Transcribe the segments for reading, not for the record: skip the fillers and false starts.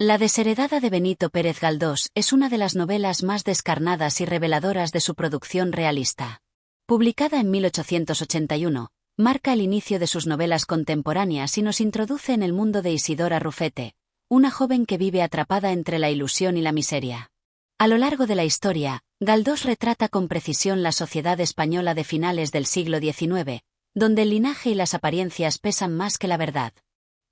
La desheredada de Benito Pérez Galdós es una de las novelas más descarnadas y reveladoras de su producción realista. Publicada en 1881, marca el inicio de sus novelas contemporáneas y nos introduce en el mundo de Isidora Rufete, una joven que vive atrapada entre la ilusión y la miseria. A lo largo de la historia, Galdós retrata con precisión la sociedad española de finales del siglo XIX, donde el linaje y las apariencias pesan más que la verdad.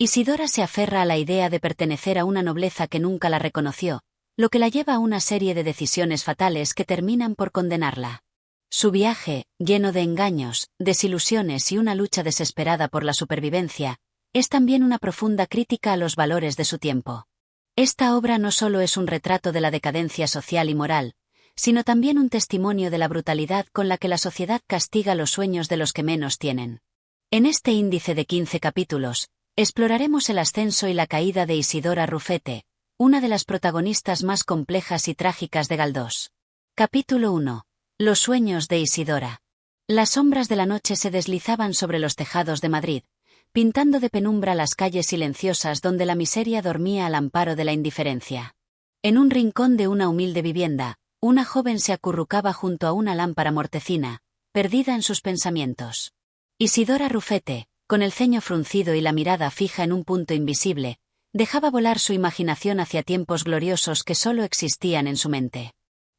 Isidora se aferra a la idea de pertenecer a una nobleza que nunca la reconoció, lo que la lleva a una serie de decisiones fatales que terminan por condenarla. Su viaje, lleno de engaños, desilusiones y una lucha desesperada por la supervivencia, es también una profunda crítica a los valores de su tiempo. Esta obra no solo es un retrato de la decadencia social y moral, sino también un testimonio de la brutalidad con la que la sociedad castiga los sueños de los que menos tienen. En este índice de 15 capítulos, exploraremos el ascenso y la caída de Isidora Rufete, una de las protagonistas más complejas y trágicas de Galdós. Capítulo 1. Los sueños de Isidora. Las sombras de la noche se deslizaban sobre los tejados de Madrid, pintando de penumbra las calles silenciosas donde la miseria dormía al amparo de la indiferencia. En un rincón de una humilde vivienda, una joven se acurrucaba junto a una lámpara mortecina, perdida en sus pensamientos. Isidora Rufete, con el ceño fruncido y la mirada fija en un punto invisible, dejaba volar su imaginación hacia tiempos gloriosos que solo existían en su mente.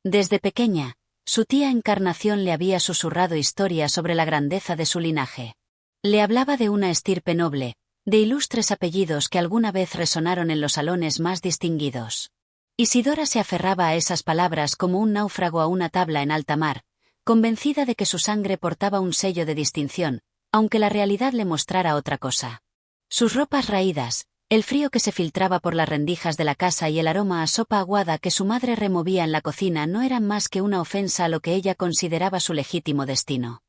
Desde pequeña, su tía Encarnación le había susurrado historias sobre la grandeza de su linaje. Le hablaba de una estirpe noble, de ilustres apellidos que alguna vez resonaron en los salones más distinguidos. Isidora se aferraba a esas palabras como un náufrago a una tabla en alta mar, convencida de que su sangre portaba un sello de distinción, aunque la realidad le mostrara otra cosa. Sus ropas raídas, el frío que se filtraba por las rendijas de la casa y el aroma a sopa aguada que su madre removía en la cocina no eran más que una ofensa a lo que ella consideraba su legítimo destino.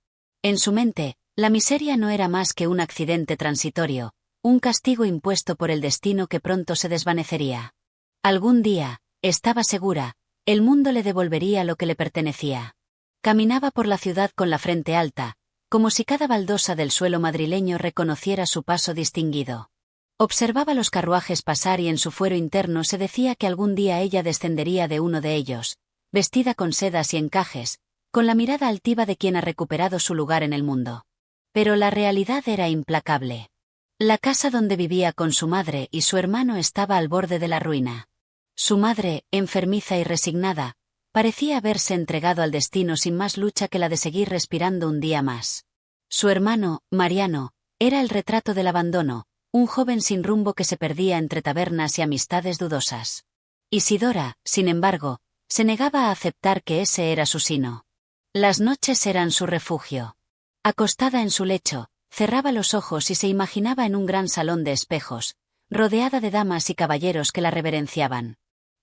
En su mente, la miseria no era más que un accidente transitorio, un castigo impuesto por el destino que pronto se desvanecería. Algún día, estaba segura, el mundo le devolvería lo que le pertenecía. Caminaba por la ciudad con la frente alta, como si cada baldosa del suelo madrileño reconociera su paso distinguido. Observaba los carruajes pasar y en su fuero interno se decía que algún día ella descendería de uno de ellos, vestida con sedas y encajes, con la mirada altiva de quien ha recuperado su lugar en el mundo. Pero la realidad era implacable. La casa donde vivía con su madre y su hermano estaba al borde de la ruina. Su madre, enfermiza y resignada, parecía haberse entregado al destino sin más lucha que la de seguir respirando un día más. Su hermano, Mariano, era el retrato del abandono, un joven sin rumbo que se perdía entre tabernas y amistades dudosas. Isidora, sin embargo, se negaba a aceptar que ese era su sino. Las noches eran su refugio. Acostada en su lecho, cerraba los ojos y se imaginaba en un gran salón de espejos, rodeada de damas y caballeros que la reverenciaban.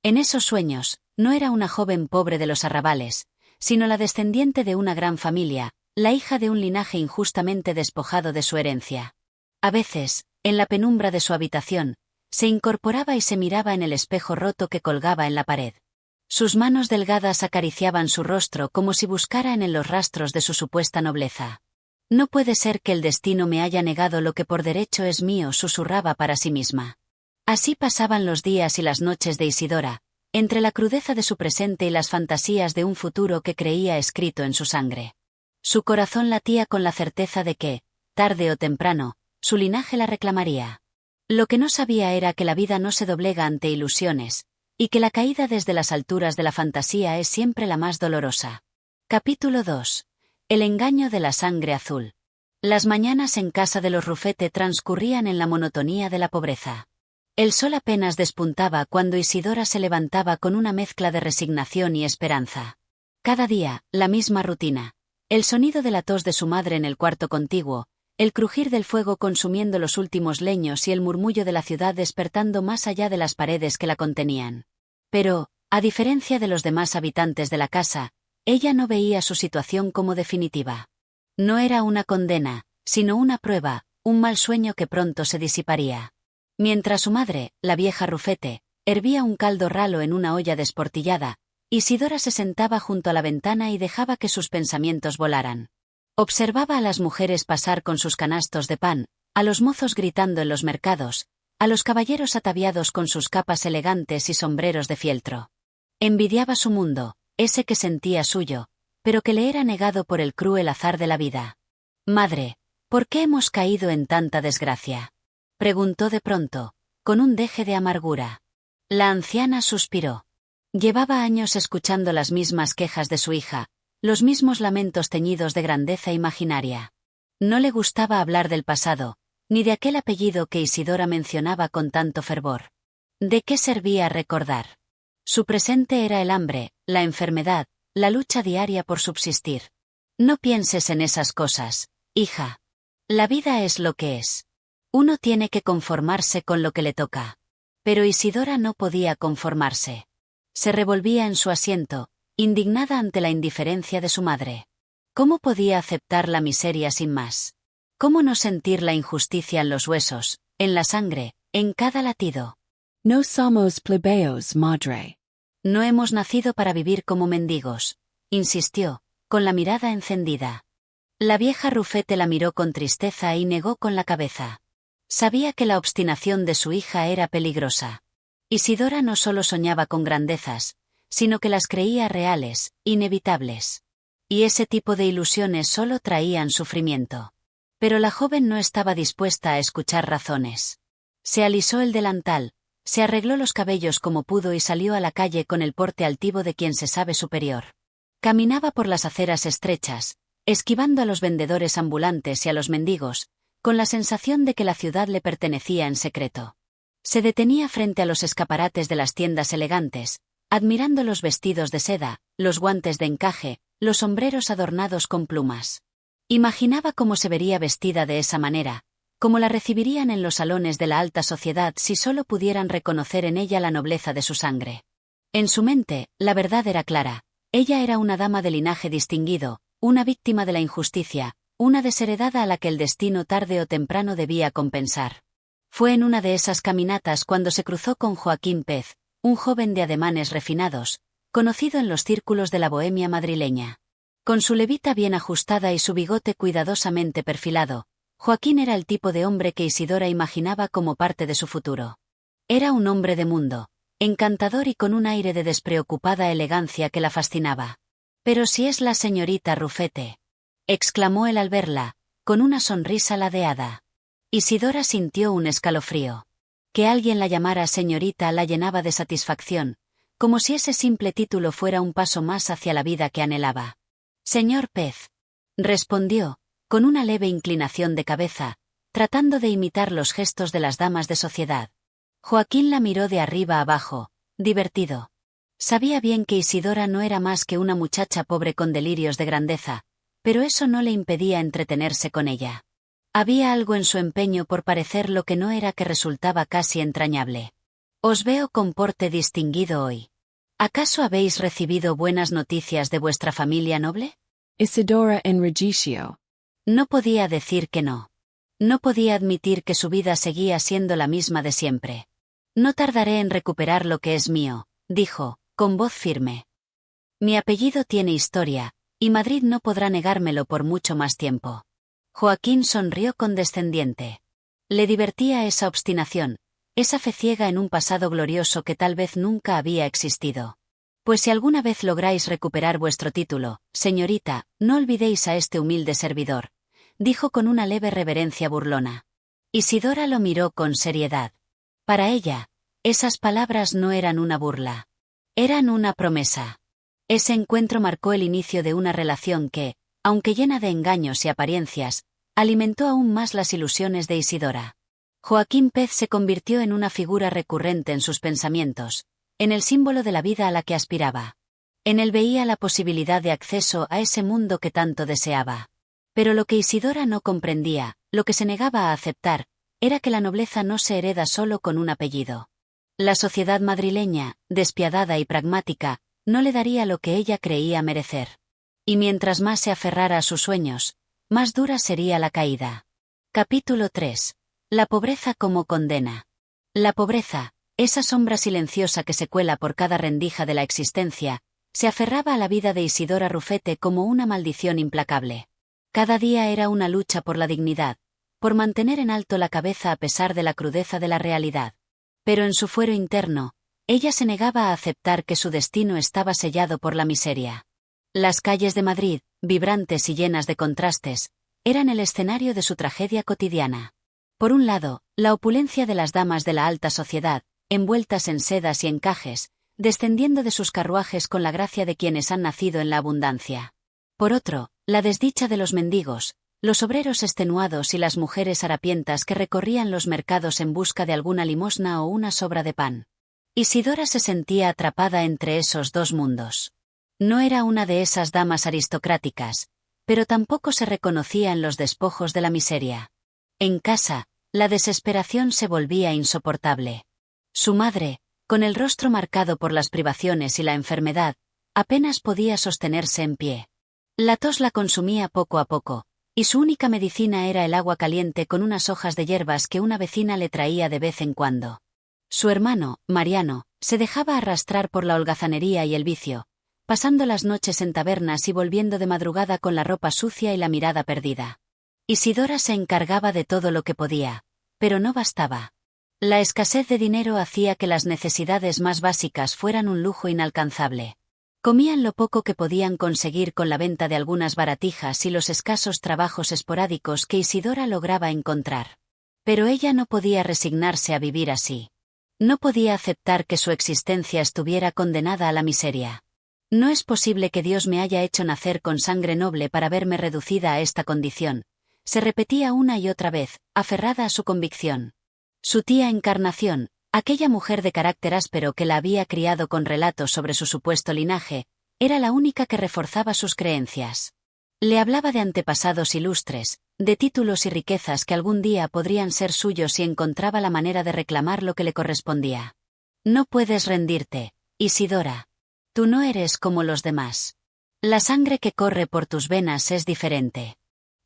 En esos sueños, no era una joven pobre de los arrabales, sino la descendiente de una gran familia, la hija de un linaje injustamente despojado de su herencia. A veces, en la penumbra de su habitación, se incorporaba y se miraba en el espejo roto que colgaba en la pared. Sus manos delgadas acariciaban su rostro como si buscara en él los rastros de su supuesta nobleza. No puede ser que el destino me haya negado lo que por derecho es mío, susurraba para sí misma. Así pasaban los días y las noches de Isidora, entre la crudeza de su presente y las fantasías de un futuro que creía escrito en su sangre. Su corazón latía con la certeza de que, tarde o temprano, su linaje la reclamaría. Lo que no sabía era que la vida no se doblega ante ilusiones, y que la caída desde las alturas de la fantasía es siempre la más dolorosa. Capítulo 2. El engaño de la sangre azul. Las mañanas en casa de los Rufete transcurrían en la monotonía de la pobreza. El sol apenas despuntaba cuando Isidora se levantaba con una mezcla de resignación y esperanza. Cada día, la misma rutina. El sonido de la tos de su madre en el cuarto contiguo, el crujir del fuego consumiendo los últimos leños y el murmullo de la ciudad despertando más allá de las paredes que la contenían. Pero, a diferencia de los demás habitantes de la casa, ella no veía su situación como definitiva. No era una condena, sino una prueba, un mal sueño que pronto se disiparía. Mientras su madre, la vieja Rufete, hervía un caldo ralo en una olla desportillada, Isidora se sentaba junto a la ventana y dejaba que sus pensamientos volaran. Observaba a las mujeres pasar con sus canastos de pan, a los mozos gritando en los mercados, a los caballeros ataviados con sus capas elegantes y sombreros de fieltro. Envidiaba su mundo, ese que sentía suyo, pero que le era negado por el cruel azar de la vida. «Madre, ¿por qué hemos caído en tanta desgracia?», preguntó de pronto, con un deje de amargura. La anciana suspiró. Llevaba años escuchando las mismas quejas de su hija, los mismos lamentos teñidos de grandeza imaginaria. No le gustaba hablar del pasado, ni de aquel apellido que Isidora mencionaba con tanto fervor. ¿De qué servía recordar? Su presente era el hambre, la enfermedad, la lucha diaria por subsistir. No pienses en esas cosas, hija. La vida es lo que es. Uno tiene que conformarse con lo que le toca. Pero Isidora no podía conformarse. Se revolvía en su asiento, indignada ante la indiferencia de su madre. ¿Cómo podía aceptar la miseria sin más? ¿Cómo no sentir la injusticia en los huesos, en la sangre, en cada latido? No somos plebeyos, madre. No hemos nacido para vivir como mendigos, insistió, con la mirada encendida. La vieja Rufete la miró con tristeza y negó con la cabeza. Sabía que la obstinación de su hija era peligrosa. Isidora no solo soñaba con grandezas, sino que las creía reales, inevitables. Y ese tipo de ilusiones solo traían sufrimiento. Pero la joven no estaba dispuesta a escuchar razones. Se alisó el delantal, se arregló los cabellos como pudo y salió a la calle con el porte altivo de quien se sabe superior. Caminaba por las aceras estrechas, esquivando a los vendedores ambulantes y a los mendigos, con la sensación de que la ciudad le pertenecía en secreto. Se detenía frente a los escaparates de las tiendas elegantes, admirando los vestidos de seda, los guantes de encaje, los sombreros adornados con plumas. Imaginaba cómo se vería vestida de esa manera, cómo la recibirían en los salones de la alta sociedad si solo pudieran reconocer en ella la nobleza de su sangre. En su mente, la verdad era clara. Ella era una dama de linaje distinguido, una víctima de la injusticia, una desheredada a la que el destino tarde o temprano debía compensar. Fue en una de esas caminatas cuando se cruzó con Joaquín Pez, un joven de ademanes refinados, conocido en los círculos de la bohemia madrileña. Con su levita bien ajustada y su bigote cuidadosamente perfilado, Joaquín era el tipo de hombre que Isidora imaginaba como parte de su futuro. Era un hombre de mundo, encantador y con un aire de despreocupada elegancia que la fascinaba. «Pero si es la señorita Rufete», exclamó él al verla, con una sonrisa ladeada. Isidora sintió un escalofrío. Que alguien la llamara señorita la llenaba de satisfacción, como si ese simple título fuera un paso más hacia la vida que anhelaba. «Señor Pez», respondió, con una leve inclinación de cabeza, tratando de imitar los gestos de las damas de sociedad. Joaquín la miró de arriba abajo, divertido. Sabía bien que Isidora no era más que una muchacha pobre con delirios de grandeza, pero eso no le impedía entretenerse con ella. Había algo en su empeño por parecer lo que no era que resultaba casi entrañable. «Os veo con porte distinguido hoy. ¿Acaso habéis recibido buenas noticias de vuestra familia noble?» Isidora en Registio. No podía decir que no. No podía admitir que su vida seguía siendo la misma de siempre. «No tardaré en recuperar lo que es mío», dijo, con voz firme. «Mi apellido tiene historia, y Madrid no podrá negármelo por mucho más tiempo». Joaquín sonrió condescendiente. Le divertía esa obstinación, esa fe ciega en un pasado glorioso que tal vez nunca había existido. «Pues si alguna vez lográis recuperar vuestro título, señorita, no olvidéis a este humilde servidor», dijo con una leve reverencia burlona. Isidora lo miró con seriedad. Para ella, esas palabras no eran una burla. Eran una promesa. Ese encuentro marcó el inicio de una relación que, aunque llena de engaños y apariencias, alimentó aún más las ilusiones de Isidora. Joaquín Pez se convirtió en una figura recurrente en sus pensamientos, en el símbolo de la vida a la que aspiraba. En él veía la posibilidad de acceso a ese mundo que tanto deseaba. Pero lo que Isidora no comprendía, lo que se negaba a aceptar, era que la nobleza no se hereda solo con un apellido. La sociedad madrileña, despiadada y pragmática, no le daría lo que ella creía merecer. Y mientras más se aferrara a sus sueños, más dura sería la caída. Capítulo 3. La pobreza como condena. La pobreza, esa sombra silenciosa que se cuela por cada rendija de la existencia, se aferraba a la vida de Isidora Rufete como una maldición implacable. Cada día era una lucha por la dignidad, por mantener en alto la cabeza a pesar de la crudeza de la realidad. Pero en su fuero interno, ella se negaba a aceptar que su destino estaba sellado por la miseria. Las calles de Madrid, vibrantes y llenas de contrastes, eran el escenario de su tragedia cotidiana. Por un lado, la opulencia de las damas de la alta sociedad, envueltas en sedas y encajes, descendiendo de sus carruajes con la gracia de quienes han nacido en la abundancia. Por otro, la desdicha de los mendigos, los obreros extenuados y las mujeres harapientas que recorrían los mercados en busca de alguna limosna o una sobra de pan. Isidora se sentía atrapada entre esos dos mundos. No era una de esas damas aristocráticas, pero tampoco se reconocía en los despojos de la miseria. En casa, la desesperación se volvía insoportable. Su madre, con el rostro marcado por las privaciones y la enfermedad, apenas podía sostenerse en pie. La tos la consumía poco a poco, y su única medicina era el agua caliente con unas hojas de hierbas que una vecina le traía de vez en cuando. Su hermano, Mariano, se dejaba arrastrar por la holgazanería y el vicio, pasando las noches en tabernas y volviendo de madrugada con la ropa sucia y la mirada perdida. Isidora se encargaba de todo lo que podía, pero no bastaba. La escasez de dinero hacía que las necesidades más básicas fueran un lujo inalcanzable. Comían lo poco que podían conseguir con la venta de algunas baratijas y los escasos trabajos esporádicos que Isidora lograba encontrar. Pero ella no podía resignarse a vivir así. No podía aceptar que su existencia estuviera condenada a la miseria. No es posible que Dios me haya hecho nacer con sangre noble para verme reducida a esta condición, se repetía una y otra vez, aferrada a su convicción. Su tía Encarnación, aquella mujer de carácter áspero que la había criado con relatos sobre su supuesto linaje, era la única que reforzaba sus creencias. Le hablaba de antepasados ilustres, de títulos y riquezas que algún día podrían ser suyos si encontraba la manera de reclamar lo que le correspondía. No puedes rendirte, Isidora. Tú no eres como los demás. La sangre que corre por tus venas es diferente.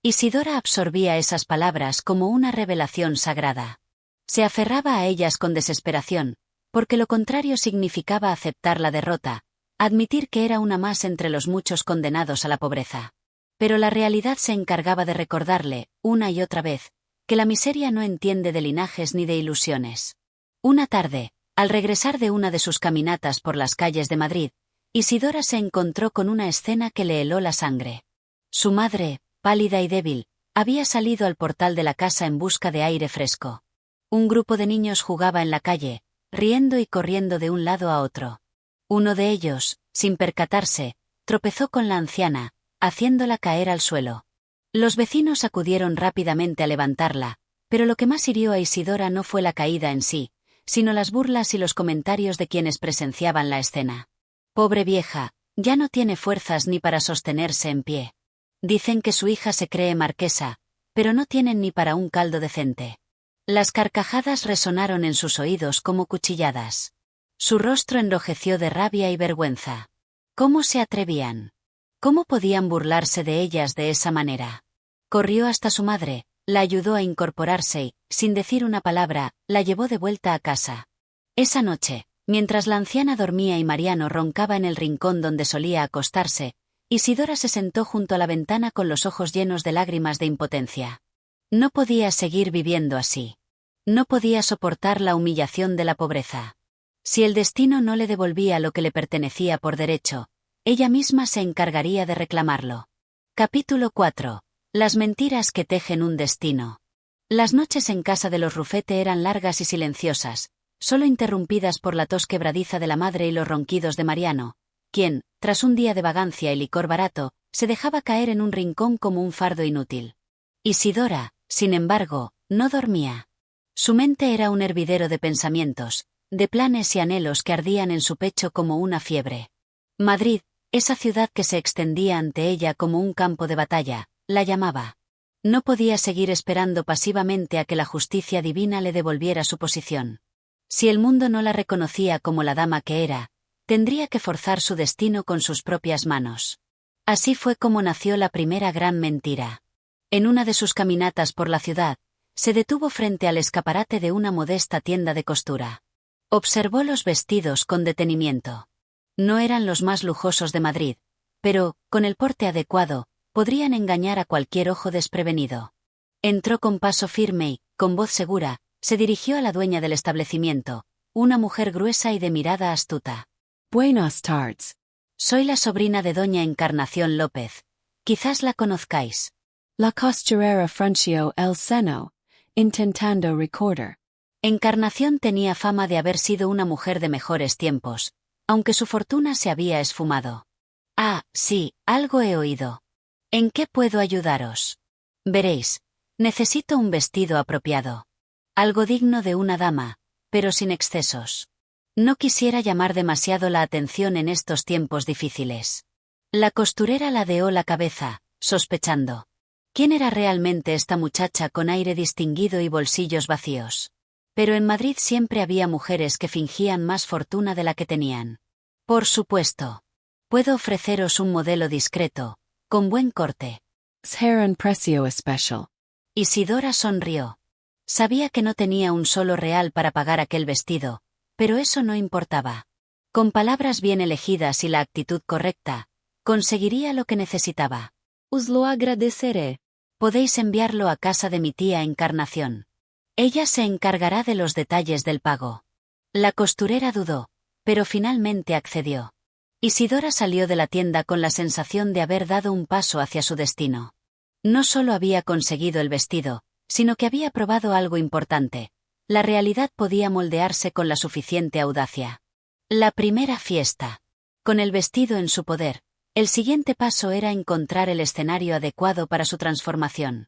Isidora absorbía esas palabras como una revelación sagrada. Se aferraba a ellas con desesperación, porque lo contrario significaba aceptar la derrota, admitir que era una más entre los muchos condenados a la pobreza. Pero la realidad se encargaba de recordarle, una y otra vez, que la miseria no entiende de linajes ni de ilusiones. Una tarde, al regresar de una de sus caminatas por las calles de Madrid, Isidora se encontró con una escena que le heló la sangre. Su madre, pálida y débil, había salido al portal de la casa en busca de aire fresco. Un grupo de niños jugaba en la calle, riendo y corriendo de un lado a otro. Uno de ellos, sin percatarse, tropezó con la anciana, haciéndola caer al suelo. Los vecinos acudieron rápidamente a levantarla, pero lo que más hirió a Isidora no fue la caída en sí, sino las burlas y los comentarios de quienes presenciaban la escena. Pobre vieja, ya no tiene fuerzas ni para sostenerse en pie. Dicen que su hija se cree marquesa, pero no tienen ni para un caldo decente. Las carcajadas resonaron en sus oídos como cuchilladas. Su rostro enrojeció de rabia y vergüenza. ¿Cómo se atrevían? ¿Cómo podían burlarse de ellas de esa manera? Corrió hasta su madre, la ayudó a incorporarse y, sin decir una palabra, la llevó de vuelta a casa. Esa noche, mientras la anciana dormía y Mariano roncaba en el rincón donde solía acostarse, Isidora se sentó junto a la ventana con los ojos llenos de lágrimas de impotencia. No podía seguir viviendo así. No podía soportar la humillación de la pobreza. Si el destino no le devolvía lo que le pertenecía por derecho, ella misma se encargaría de reclamarlo. Capítulo 4. Las mentiras que tejen un destino. Las noches en casa de los Rufete eran largas y silenciosas, solo interrumpidas por la tos quebradiza de la madre y los ronquidos de Mariano, quien, tras un día de vagancia y licor barato, se dejaba caer en un rincón como un fardo inútil. Isidora, sin embargo, no dormía. Su mente era un hervidero de pensamientos, de planes y anhelos que ardían en su pecho como una fiebre. Madrid, esa ciudad que se extendía ante ella como un campo de batalla, la llamaba. No podía seguir esperando pasivamente a que la justicia divina le devolviera su posición. Si el mundo no la reconocía como la dama que era, tendría que forzar su destino con sus propias manos. Así fue como nació la primera gran mentira. En una de sus caminatas por la ciudad, se detuvo frente al escaparate de una modesta tienda de costura. Observó los vestidos con detenimiento. No eran los más lujosos de Madrid, pero, con el porte adecuado, podrían engañar a cualquier ojo desprevenido. Entró con paso firme y, con voz segura, se dirigió a la dueña del establecimiento, una mujer gruesa y de mirada astuta. Buenas tardes. Soy la sobrina de doña Encarnación López. Quizás la conozcáis. La costurera frunció el seno, intentando recordar. Encarnación tenía fama de haber sido una mujer de mejores tiempos, aunque su fortuna se había esfumado. Ah, sí, algo he oído. ¿En qué puedo ayudaros? Veréis, necesito un vestido apropiado. Algo digno de una dama, pero sin excesos. No quisiera llamar demasiado la atención en estos tiempos difíciles. La costurera ladeó la cabeza, sospechando. ¿Quién era realmente esta muchacha con aire distinguido y bolsillos vacíos? Pero en Madrid siempre había mujeres que fingían más fortuna de la que tenían. Por supuesto. Puedo ofreceros un modelo discreto, con buen corte. Será un precio especial. Isidora sonrió. Sabía que no tenía un solo real para pagar aquel vestido, pero eso no importaba. Con palabras bien elegidas y la actitud correcta, conseguiría lo que necesitaba. Os lo agradeceré. Podéis enviarlo a casa de mi tía Encarnación. Ella se encargará de los detalles del pago. La costurera dudó, pero finalmente accedió. Isidora salió de la tienda con la sensación de haber dado un paso hacia su destino. No solo había conseguido el vestido, sino que había probado algo importante. La realidad podía moldearse con la suficiente audacia. La primera fiesta. Con el vestido en su poder, el siguiente paso era encontrar el escenario adecuado para su transformación.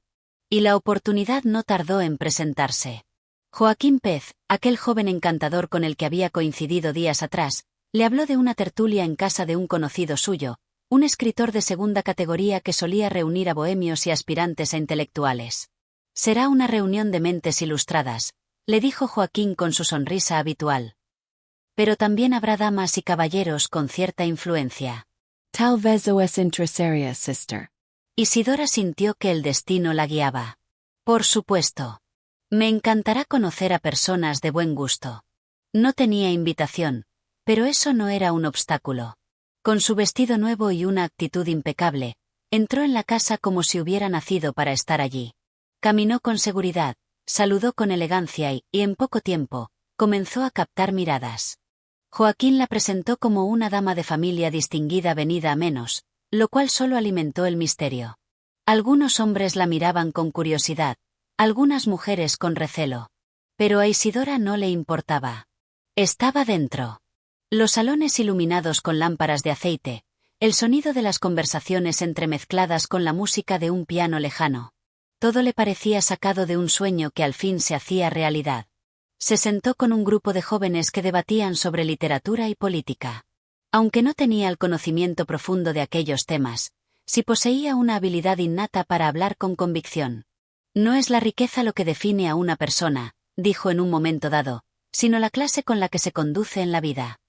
Y la oportunidad no tardó en presentarse. Joaquín Pez, aquel joven encantador con el que había coincidido días atrás, le habló de una tertulia en casa de un conocido suyo, un escritor de segunda categoría que solía reunir a bohemios y aspirantes a intelectuales. Será una reunión de mentes ilustradas, le dijo Joaquín con su sonrisa habitual. Pero también habrá damas y caballeros con cierta influencia. Tal vez os interesaría, sister. Isidora sintió que el destino la guiaba. Por supuesto. Me encantará conocer a personas de buen gusto. No tenía invitación, pero eso no era un obstáculo. Con su vestido nuevo y una actitud impecable, entró en la casa como si hubiera nacido para estar allí. Caminó con seguridad, saludó con elegancia y, en poco tiempo, comenzó a captar miradas. Joaquín la presentó como una dama de familia distinguida venida a menos, lo cual solo alimentó el misterio. Algunos hombres la miraban con curiosidad, algunas mujeres con recelo. Pero a Isidora no le importaba. Estaba dentro. Los salones iluminados con lámparas de aceite, el sonido de las conversaciones entremezcladas con la música de un piano lejano. Todo le parecía sacado de un sueño que al fin se hacía realidad. Se sentó con un grupo de jóvenes que debatían sobre literatura y política. Aunque no tenía el conocimiento profundo de aquellos temas, sí poseía una habilidad innata para hablar con convicción. No es la riqueza lo que define a una persona, dijo en un momento dado, sino la clase con la que se conduce en la vida.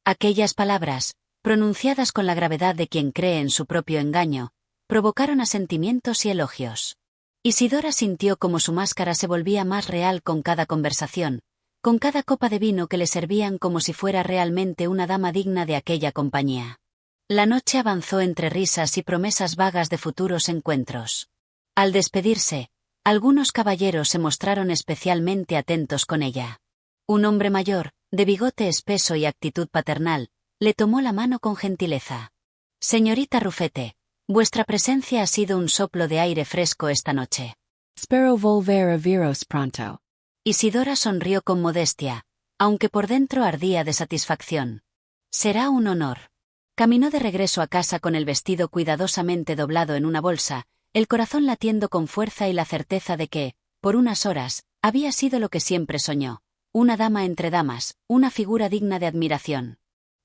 Aquellas palabras, pronunciadas con la gravedad de quien cree en su propio engaño, provocaron asentimientos y elogios. Isidora sintió como su máscara se volvía más real con cada conversación, con cada copa de vino que le servían como si fuera realmente una dama digna de aquella compañía. La noche avanzó entre risas y promesas vagas de futuros encuentros. Al despedirse, algunos caballeros se mostraron especialmente atentos con ella. Un hombre mayor, de bigote espeso y actitud paternal, le tomó la mano con gentileza. Señorita Rufete, vuestra presencia ha sido un soplo de aire fresco esta noche. Espero volver a veros pronto. Isidora sonrió con modestia, aunque por dentro ardía de satisfacción. Será un honor. Caminó de regreso a casa con el vestido cuidadosamente doblado en una bolsa, el corazón latiendo con fuerza y la certeza de que, por unas horas, había sido lo que siempre soñó, una dama entre damas, una figura digna de admiración.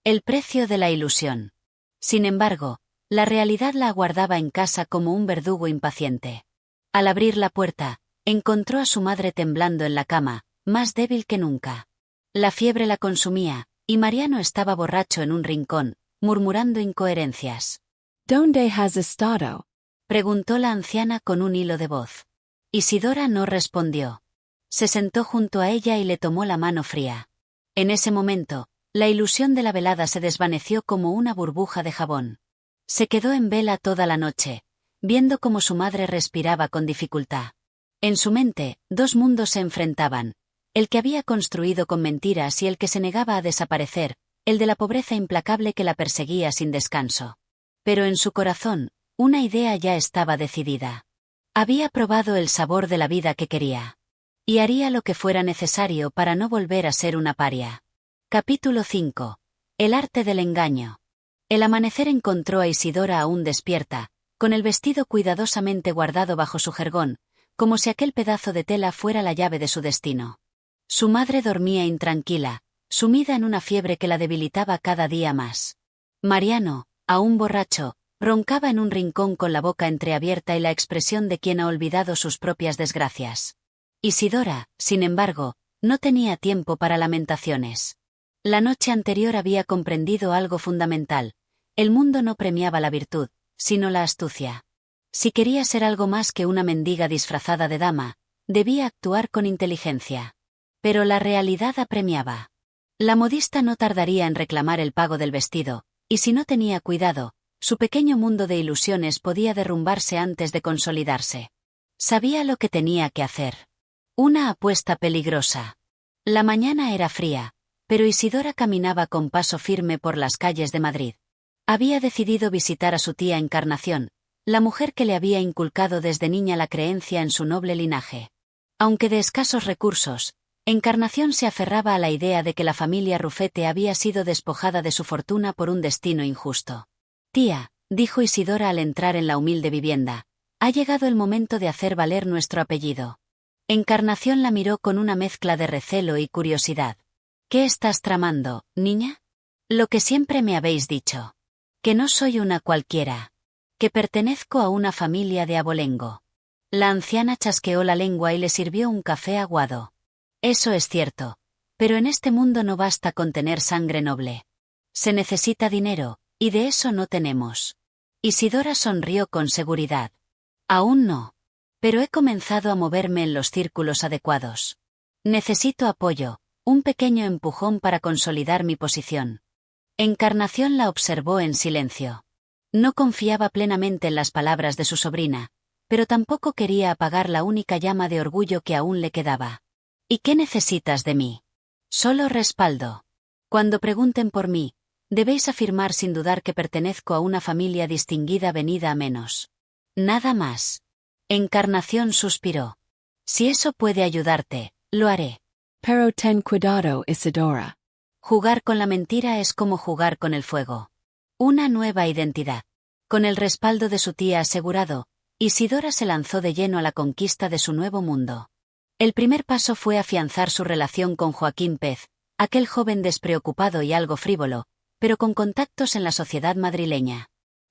El precio de la ilusión. Sin embargo, la realidad la aguardaba en casa como un verdugo impaciente. Al abrir la puerta, encontró a su madre temblando en la cama, más débil que nunca. La fiebre la consumía, y Mariano estaba borracho en un rincón, murmurando incoherencias. ¿Dónde has estado? Preguntó la anciana con un hilo de voz. Isidora no respondió. Se sentó junto a ella y le tomó la mano fría. En ese momento, la ilusión de la velada se desvaneció como una burbuja de jabón. Se quedó en vela toda la noche, viendo cómo su madre respiraba con dificultad. En su mente, dos mundos se enfrentaban: el que había construido con mentiras y el que se negaba a desaparecer, el de la pobreza implacable que la perseguía sin descanso. Pero en su corazón, una idea ya estaba decidida. Había probado el sabor de la vida que quería. Y haría lo que fuera necesario para no volver a ser una paria. Capítulo 5. El arte del engaño. El amanecer encontró a Isidora aún despierta, con el vestido cuidadosamente guardado bajo su jergón, como si aquel pedazo de tela fuera la llave de su destino. Su madre dormía intranquila, sumida en una fiebre que la debilitaba cada día más. Mariano, aún borracho, roncaba en un rincón con la boca entreabierta y la expresión de quien ha olvidado sus propias desgracias. Isidora, sin embargo, no tenía tiempo para lamentaciones. La noche anterior había comprendido algo fundamental: el mundo no premiaba la virtud, sino la astucia. Si quería ser algo más que una mendiga disfrazada de dama, debía actuar con inteligencia. Pero la realidad apremiaba. La modista no tardaría en reclamar el pago del vestido, y si no tenía cuidado, su pequeño mundo de ilusiones podía derrumbarse antes de consolidarse. Sabía lo que tenía que hacer. Una apuesta peligrosa. La mañana era fría, pero Isidora caminaba con paso firme por las calles de Madrid. Había decidido visitar a su tía Encarnación, la mujer que le había inculcado desde niña la creencia en su noble linaje. Aunque de escasos recursos, Encarnación se aferraba a la idea de que la familia Rufete había sido despojada de su fortuna por un destino injusto. «Tía», dijo Isidora al entrar en la humilde vivienda, «ha llegado el momento de hacer valer nuestro apellido». Encarnación la miró con una mezcla de recelo y curiosidad. «¿Qué estás tramando, niña?» «Lo que siempre me habéis dicho. Que no soy una cualquiera. Que pertenezco a una familia de abolengo». La anciana chasqueó la lengua y le sirvió un café aguado. «Eso es cierto. Pero en este mundo no basta con tener sangre noble. Se necesita dinero, y de eso no tenemos». Isidora sonrió con seguridad. «Aún no. Pero he comenzado a moverme en los círculos adecuados. Necesito apoyo, un pequeño empujón para consolidar mi posición». Encarnación la observó en silencio. No confiaba plenamente en las palabras de su sobrina, pero tampoco quería apagar la única llama de orgullo que aún le quedaba. «¿Y qué necesitas de mí?» «Solo respaldo. Cuando pregunten por mí, debéis afirmar sin dudar que pertenezco a una familia distinguida venida a menos. Nada más». Encarnación suspiró. «Si eso puede ayudarte, lo haré». Pero ten cuidado, Isidora. Jugar con la mentira es como jugar con el fuego. Una nueva identidad. Con el respaldo de su tía asegurado, Isidora se lanzó de lleno a la conquista de su nuevo mundo. El primer paso fue afianzar su relación con Joaquín Pez, aquel joven despreocupado y algo frívolo, pero con contactos en la sociedad madrileña.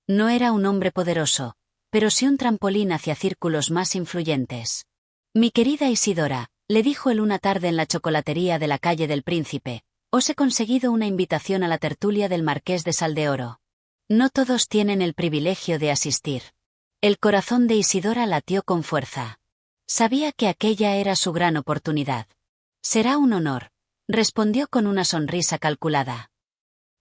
No era un hombre poderoso, pero sí un trampolín hacia círculos más influyentes. «Mi querida Isidora», le dijo él una tarde en la chocolatería de la calle del Príncipe, «os he conseguido una invitación a la tertulia del Marqués de Saldeoro. No todos tienen el privilegio de asistir». El corazón de Isidora latió con fuerza. Sabía que aquella era su gran oportunidad. «Será un honor», respondió con una sonrisa calculada.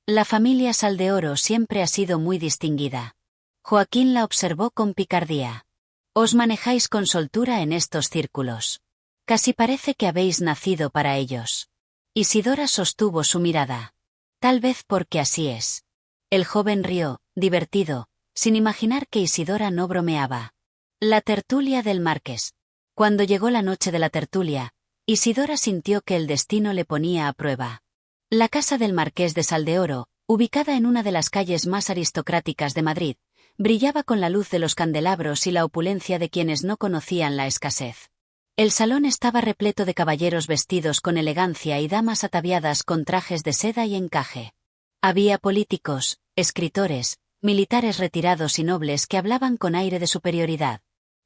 La familia Saldeoro siempre ha sido muy distinguida. Joaquín la observó con picardía. «Os manejáis con soltura en estos círculos. Casi parece que habéis nacido para ellos». Isidora sostuvo su mirada. «Tal vez porque así es». El joven rió, divertido, sin imaginar que Isidora no bromeaba. La tertulia del Marqués. Cuando llegó la noche de la tertulia, Isidora sintió que el destino le ponía a prueba. La casa del Marqués de Saldeoro, ubicada en una de las calles más aristocráticas de Madrid, brillaba con la luz de los candelabros y la opulencia de quienes no conocían la escasez. El salón estaba repleto de caballeros vestidos con elegancia y damas ataviadas con trajes de seda y encaje. Había políticos, escritores, militares retirados y nobles que hablaban con aire de superioridad.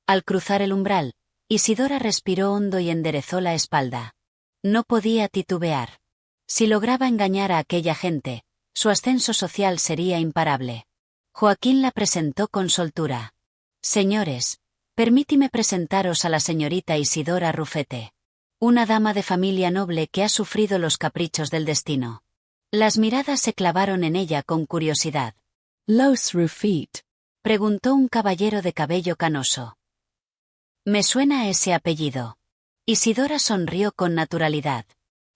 Al cruzar el umbral, Isidora respiró hondo y enderezó la espalda. No podía titubear. Si lograba engañar a aquella gente, su ascenso social sería imparable. Joaquín la presentó con soltura. «Señores, permítime presentaros a la señorita Isidora Rufete. Una dama de familia noble que ha sufrido los caprichos del destino». Las miradas se clavaron en ella con curiosidad. «Los Rufete», preguntó un caballero de cabello canoso. Me suena ese apellido. Isidora sonrió con naturalidad.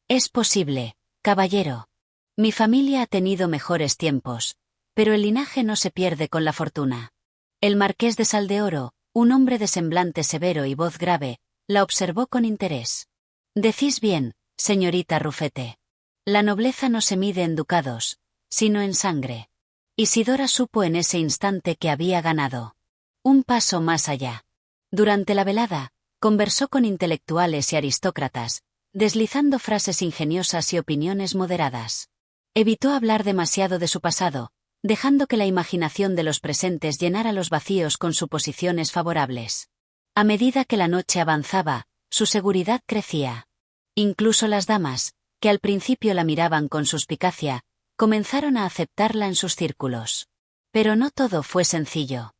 Es posible, caballero. Mi familia ha tenido mejores tiempos, pero el linaje no se pierde con la fortuna. El marqués de Saldeoro, un hombre de semblante severo y voz grave, la observó con interés. Decís bien, señorita Rufete. La nobleza no se mide en ducados, sino en sangre. Isidora supo en ese instante que había ganado. Un paso más allá. Durante la velada, conversó con intelectuales y aristócratas, deslizando frases ingeniosas y opiniones moderadas. Evitó hablar demasiado de su pasado, dejando que la imaginación de los presentes llenara los vacíos con suposiciones favorables. A medida que la noche avanzaba, su seguridad crecía. Incluso las damas, que al principio la miraban con suspicacia, comenzaron a aceptarla en sus círculos. Pero no todo fue sencillo.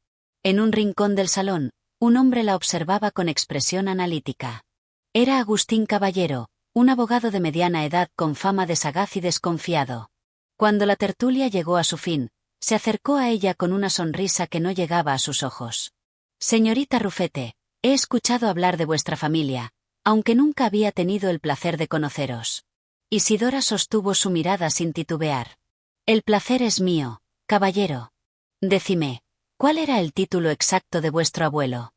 En un rincón del salón, un hombre la observaba con expresión analítica. Era Agustín Caballero, un abogado de mediana edad con fama de sagaz y desconfiado. Cuando la tertulia llegó a su fin, se acercó a ella con una sonrisa que no llegaba a sus ojos. Señorita Rufete, he escuchado hablar de vuestra familia, aunque nunca había tenido el placer de conoceros. Isidora sostuvo su mirada sin titubear. El placer es mío, caballero. Decime, ¿cuál era el título exacto de vuestro abuelo?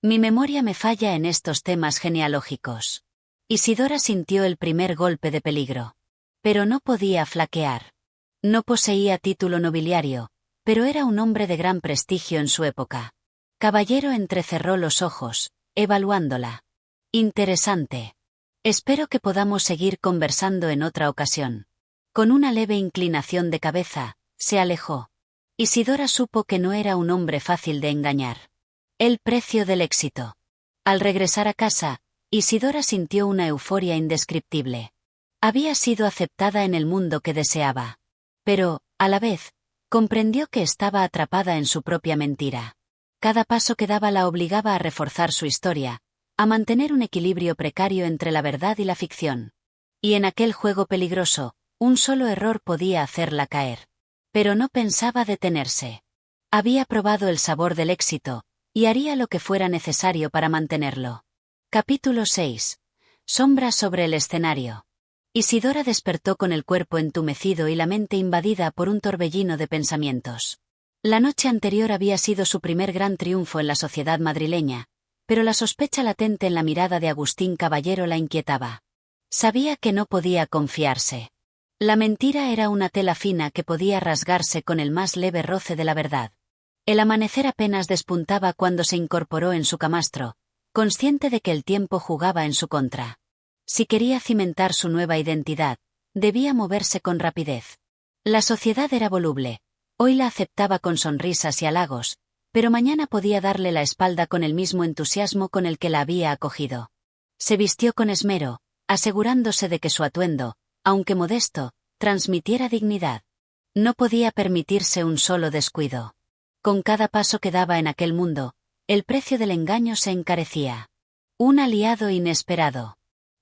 Mi memoria me falla en estos temas genealógicos. Isidora sintió el primer golpe de peligro. Pero no podía flaquear. No poseía título nobiliario, pero era un hombre de gran prestigio en su época. Caballero entrecerró los ojos, evaluándola. Interesante. Espero que podamos seguir conversando en otra ocasión. Con una leve inclinación de cabeza, se alejó. Isidora supo que no era un hombre fácil de engañar. El precio del éxito. Al regresar a casa, Isidora sintió una euforia indescriptible. Había sido aceptada en el mundo que deseaba. Pero, a la vez, comprendió que estaba atrapada en su propia mentira. Cada paso que daba la obligaba a reforzar su historia, a mantener un equilibrio precario entre la verdad y la ficción. Y en aquel juego peligroso, un solo error podía hacerla caer. Pero no pensaba detenerse. Había probado el sabor del éxito, y haría lo que fuera necesario para mantenerlo. Capítulo 6. Sombra sobre el escenario. Isidora despertó con el cuerpo entumecido y la mente invadida por un torbellino de pensamientos. La noche anterior había sido su primer gran triunfo en la sociedad madrileña, pero la sospecha latente en la mirada de Agustín Caballero la inquietaba. Sabía que no podía confiarse. La mentira era una tela fina que podía rasgarse con el más leve roce de la verdad. El amanecer apenas despuntaba cuando se incorporó en su camastro, consciente de que el tiempo jugaba en su contra. Si quería cimentar su nueva identidad, debía moverse con rapidez. La sociedad era voluble. Hoy la aceptaba con sonrisas y halagos, pero mañana podía darle la espalda con el mismo entusiasmo con el que la había acogido. Se vistió con esmero, asegurándose de que su atuendo, aunque modesto, transmitiera dignidad. No podía permitirse un solo descuido. Con cada paso que daba en aquel mundo, el precio del engaño se encarecía. Un aliado inesperado.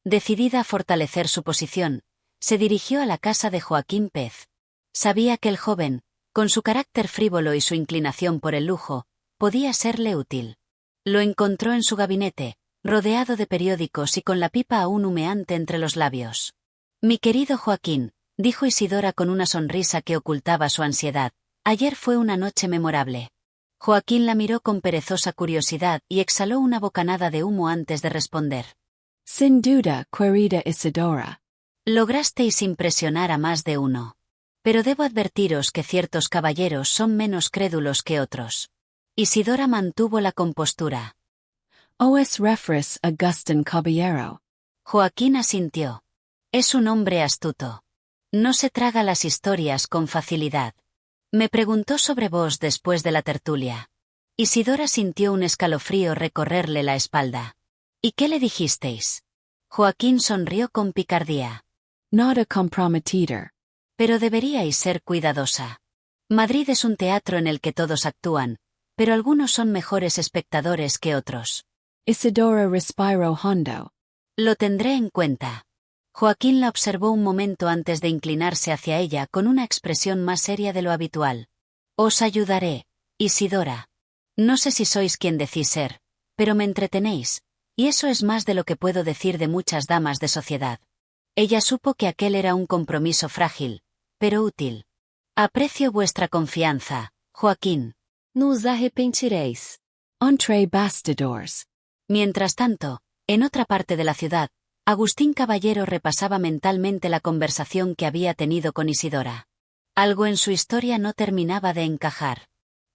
Decidida a fortalecer su posición, se dirigió a la casa de Joaquín Pez. Sabía que el joven, con su carácter frívolo y su inclinación por el lujo, podía serle útil. Lo encontró en su gabinete, rodeado de periódicos y con la pipa aún humeante entre los labios. Mi querido Joaquín, dijo Isidora con una sonrisa que ocultaba su ansiedad, ayer fue una noche memorable. Joaquín la miró con perezosa curiosidad y exhaló una bocanada de humo antes de responder. Sin duda, querida Isidora. Lograsteis impresionar a más de uno. Pero debo advertiros que ciertos caballeros son menos crédulos que otros. Isidora mantuvo la compostura. Os refres Agustín Caballero. Joaquín asintió. Es un hombre astuto. No se traga las historias con facilidad. Me preguntó sobre vos después de la tertulia. Isidora sintió un escalofrío recorrerle la espalda. ¿Y qué le dijisteis? Joaquín sonrió con picardía. Nada comprometida. Pero deberíais ser cuidadosa. Madrid es un teatro en el que todos actúan, pero algunos son mejores espectadores que otros. Isidora respiró hondo. Lo tendré en cuenta. Joaquín la observó un momento antes de inclinarse hacia ella con una expresión más seria de lo habitual. Os ayudaré, Isidora. No sé si sois quien decís ser, pero me entretenéis, y eso es más de lo que puedo decir de muchas damas de sociedad. Ella supo que aquel era un compromiso frágil, pero útil. Aprecio vuestra confianza, Joaquín. No os arrepentiréis. Entre bastidores. Mientras tanto, en otra parte de la ciudad, Agustín Caballero repasaba mentalmente la conversación que había tenido con Isidora. Algo en su historia no terminaba de encajar.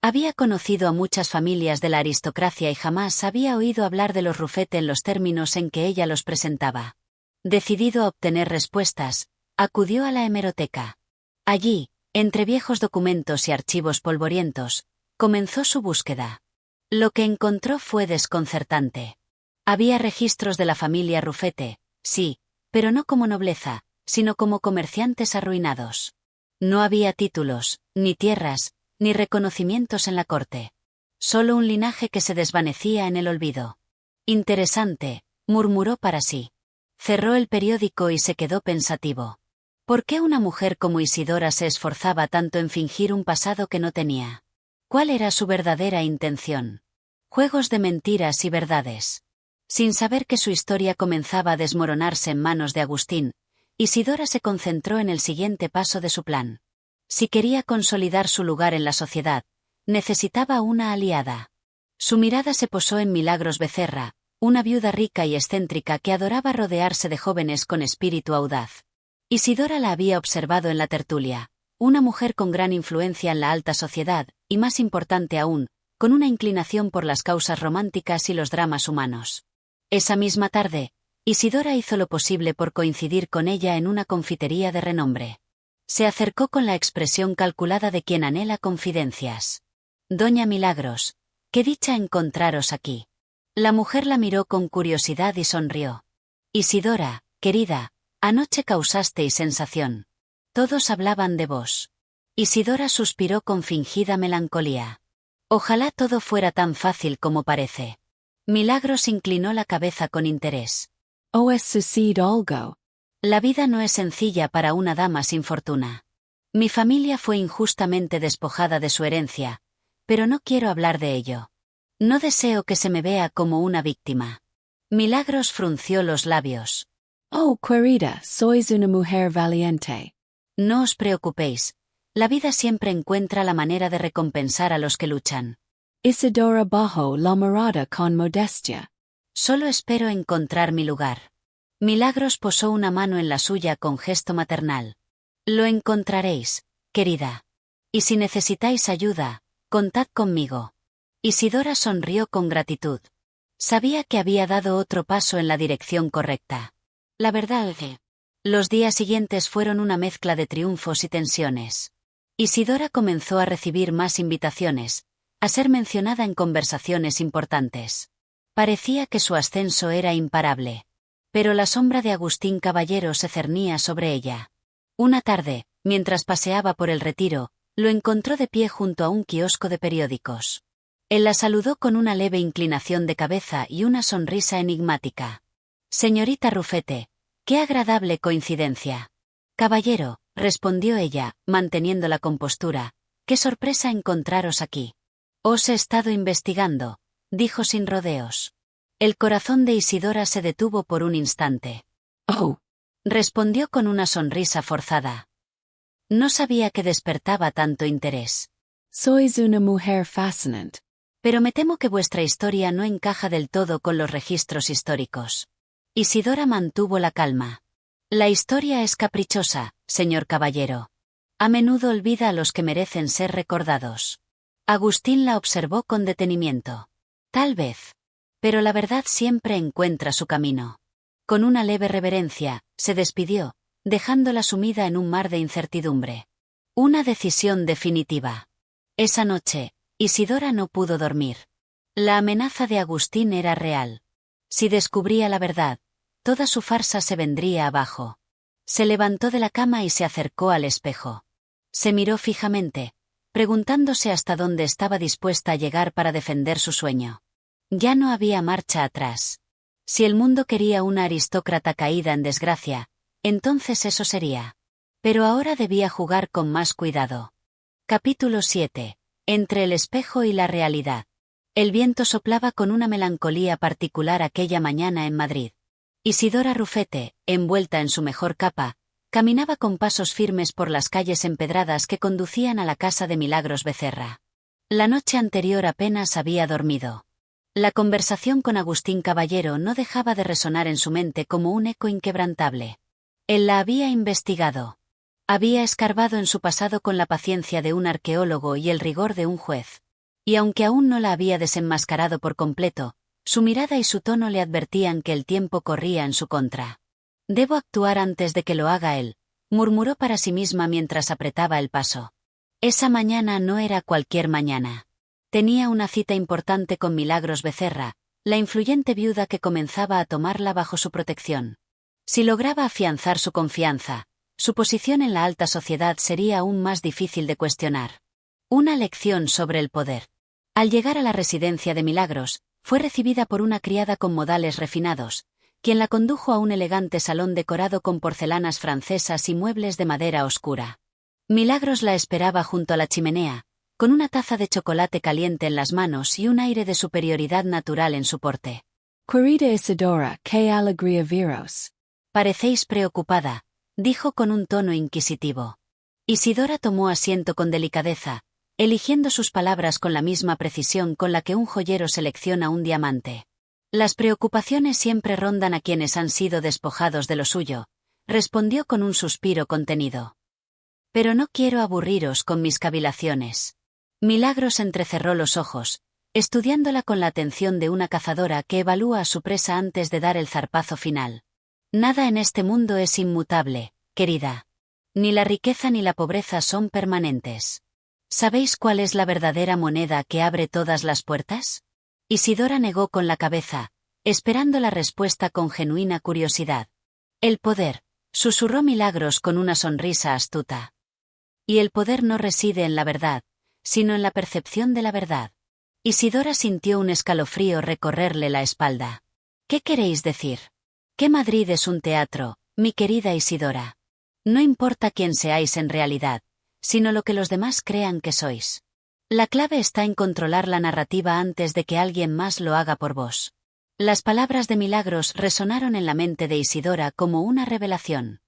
Había conocido a muchas familias de la aristocracia y jamás había oído hablar de los Rufete en los términos en que ella los presentaba. Decidido a obtener respuestas, acudió a la hemeroteca. Allí, entre viejos documentos y archivos polvorientos, comenzó su búsqueda. Lo que encontró fue desconcertante. Había registros de la familia Rufete, sí, pero no como nobleza, sino como comerciantes arruinados. No había títulos, ni tierras, ni reconocimientos en la corte. Solo un linaje que se desvanecía en el olvido. Interesante, murmuró para sí. Cerró el periódico y se quedó pensativo. ¿Por qué una mujer como Isidora se esforzaba tanto en fingir un pasado que no tenía? ¿Cuál era su verdadera intención? Juegos de mentiras y verdades. Sin saber que su historia comenzaba a desmoronarse en manos de Agustín, Isidora se concentró en el siguiente paso de su plan. Si quería consolidar su lugar en la sociedad, necesitaba una aliada. Su mirada se posó en Milagros Becerra, una viuda rica y excéntrica que adoraba rodearse de jóvenes con espíritu audaz. Isidora la había observado en la tertulia, una mujer con gran influencia en la alta sociedad, y más importante aún, con una inclinación por las causas románticas y los dramas humanos. Esa misma tarde, Isidora hizo lo posible por coincidir con ella en una confitería de renombre. Se acercó con la expresión calculada de quien anhela confidencias. «Doña Milagros, qué dicha encontraros aquí». La mujer la miró con curiosidad y sonrió. «Isidora, querida, anoche causasteis sensación. Todos hablaban de vos». Isidora suspiró con fingida melancolía. «Ojalá todo fuera tan fácil como parece». Milagros inclinó la cabeza con interés. Os sucede algo. La vida no es sencilla para una dama sin fortuna. Mi familia fue injustamente despojada de su herencia, pero no quiero hablar de ello. No deseo que se me vea como una víctima. Milagros frunció los labios. Oh, querida, sois una mujer valiente. No os preocupéis. La vida siempre encuentra la manera de recompensar a los que luchan. Isidora bajó la mirada con modestia. Solo espero encontrar mi lugar. Milagros posó una mano en la suya con gesto maternal. Lo encontraréis, querida. Y si necesitáis ayuda, contad conmigo. Isidora sonrió con gratitud. Sabía que había dado otro paso en la dirección correcta. La verdad es que los días siguientes fueron una mezcla de triunfos y tensiones. Isidora comenzó a recibir más invitaciones, a ser mencionada en conversaciones importantes. Parecía que su ascenso era imparable. Pero la sombra de Agustín Caballero se cernía sobre ella. Una tarde, mientras paseaba por el Retiro, lo encontró de pie junto a un kiosco de periódicos. Él la saludó con una leve inclinación de cabeza y una sonrisa enigmática. «Señorita Rufete, qué agradable coincidencia». «Caballero», respondió ella, manteniendo la compostura, «qué sorpresa encontraros aquí». «Os he estado investigando», dijo sin rodeos. El corazón de Isidora se detuvo por un instante. Oh, respondió con una sonrisa forzada. No sabía que despertaba tanto interés. sois una mujer fascinante. Pero me temo que vuestra historia no encaja del todo con los registros históricos. Isidora mantuvo la calma. La historia es caprichosa, señor caballero. A menudo olvida a los que merecen ser recordados. Agustín la observó con detenimiento. Tal vez. Pero la verdad siempre encuentra su camino. Con una leve reverencia, se despidió, dejándola sumida en un mar de incertidumbre. Una decisión definitiva. Esa noche, Isidora no pudo dormir. La amenaza de Agustín era real. Si descubría la verdad, toda su farsa se vendría abajo. Se levantó de la cama y se acercó al espejo. Se miró fijamente, preguntándose hasta dónde estaba dispuesta a llegar para defender su sueño. Ya no había marcha atrás. Si el mundo quería una aristócrata caída en desgracia, entonces eso sería. Pero ahora debía jugar con más cuidado. Capítulo 7. Entre el espejo y la realidad. El viento soplaba con una melancolía particular aquella mañana en Madrid. Isidora Rufete, envuelta en su mejor capa, caminaba con pasos firmes por las calles empedradas que conducían a la casa de Milagros Becerra. La noche anterior apenas había dormido. La conversación con Agustín Caballero no dejaba de resonar en su mente como un eco inquebrantable. Él la había investigado. Había escarbado en su pasado con la paciencia de un arqueólogo y el rigor de un juez. Y aunque aún no la había desenmascarado por completo, su mirada y su tono le advertían que el tiempo corría en su contra. «Debo actuar antes de que lo haga él», murmuró para sí misma mientras apretaba el paso. Esa mañana no era cualquier mañana. Tenía una cita importante con Milagros Becerra, la influyente viuda que comenzaba a tomarla bajo su protección. Si lograba afianzar su confianza, su posición en la alta sociedad sería aún más difícil de cuestionar. Una lección sobre el poder. Al llegar a la residencia de Milagros, fue recibida por una criada con modales refinados, quien la condujo a un elegante salón decorado con porcelanas francesas y muebles de madera oscura. Milagros la esperaba junto a la chimenea, con una taza de chocolate caliente en las manos y un aire de superioridad natural en su porte. Querida Isidora, qué alegría veros. Parecéis preocupada, dijo con un tono inquisitivo. Isidora tomó asiento con delicadeza, eligiendo sus palabras con la misma precisión con la que un joyero selecciona un diamante. Las preocupaciones siempre rondan a quienes han sido despojados de lo suyo, respondió con un suspiro contenido. Pero no quiero aburriros con mis cavilaciones. Milagros entrecerró los ojos, estudiándola con la atención de una cazadora que evalúa a su presa antes de dar el zarpazo final. Nada en este mundo es inmutable, querida. Ni la riqueza ni la pobreza son permanentes. ¿Sabéis cuál es la verdadera moneda que abre todas las puertas? Isidora negó con la cabeza, esperando la respuesta con genuina curiosidad. El poder, susurró Milagros con una sonrisa astuta. Y el poder no reside en la verdad, sino en la percepción de la verdad. Isidora sintió un escalofrío recorrerle la espalda. ¿Qué queréis decir? Que Madrid es un teatro, mi querida Isidora. No importa quién seáis en realidad, sino lo que los demás crean que sois. La clave está en controlar la narrativa antes de que alguien más lo haga por vos. Las palabras de Milagros resonaron en la mente de Isidora como una revelación.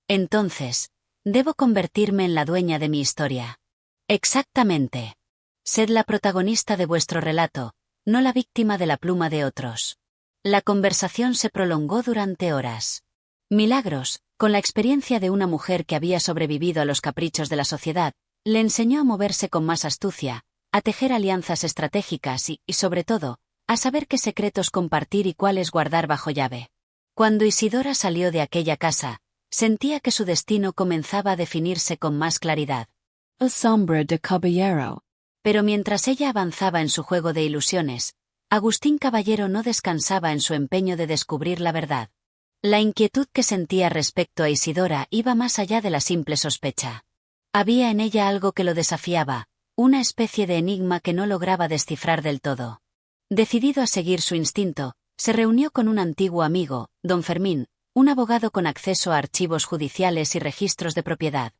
Entonces, debo convertirme en la dueña de mi historia. Exactamente. Sed la protagonista de vuestro relato, no la víctima de la pluma de otros. La conversación se prolongó durante horas. Milagros, con la experiencia de una mujer que había sobrevivido a los caprichos de la sociedad, le enseñó a moverse con más astucia, a tejer alianzas estratégicas y, sobre todo, a saber qué secretos compartir y cuáles guardar bajo llave. Cuando Isidora salió de aquella casa, sentía que su destino comenzaba a definirse con más claridad. El sombra de caballero. Pero mientras ella avanzaba en su juego de ilusiones, Agustín Caballero no descansaba en su empeño de descubrir la verdad. La inquietud que sentía respecto a Isidora iba más allá de la simple sospecha. Había en ella algo que lo desafiaba, una especie de enigma que no lograba descifrar del todo. Decidido a seguir su instinto, se reunió con un antiguo amigo, don Fermín, un abogado con acceso a archivos judiciales y registros de propiedad.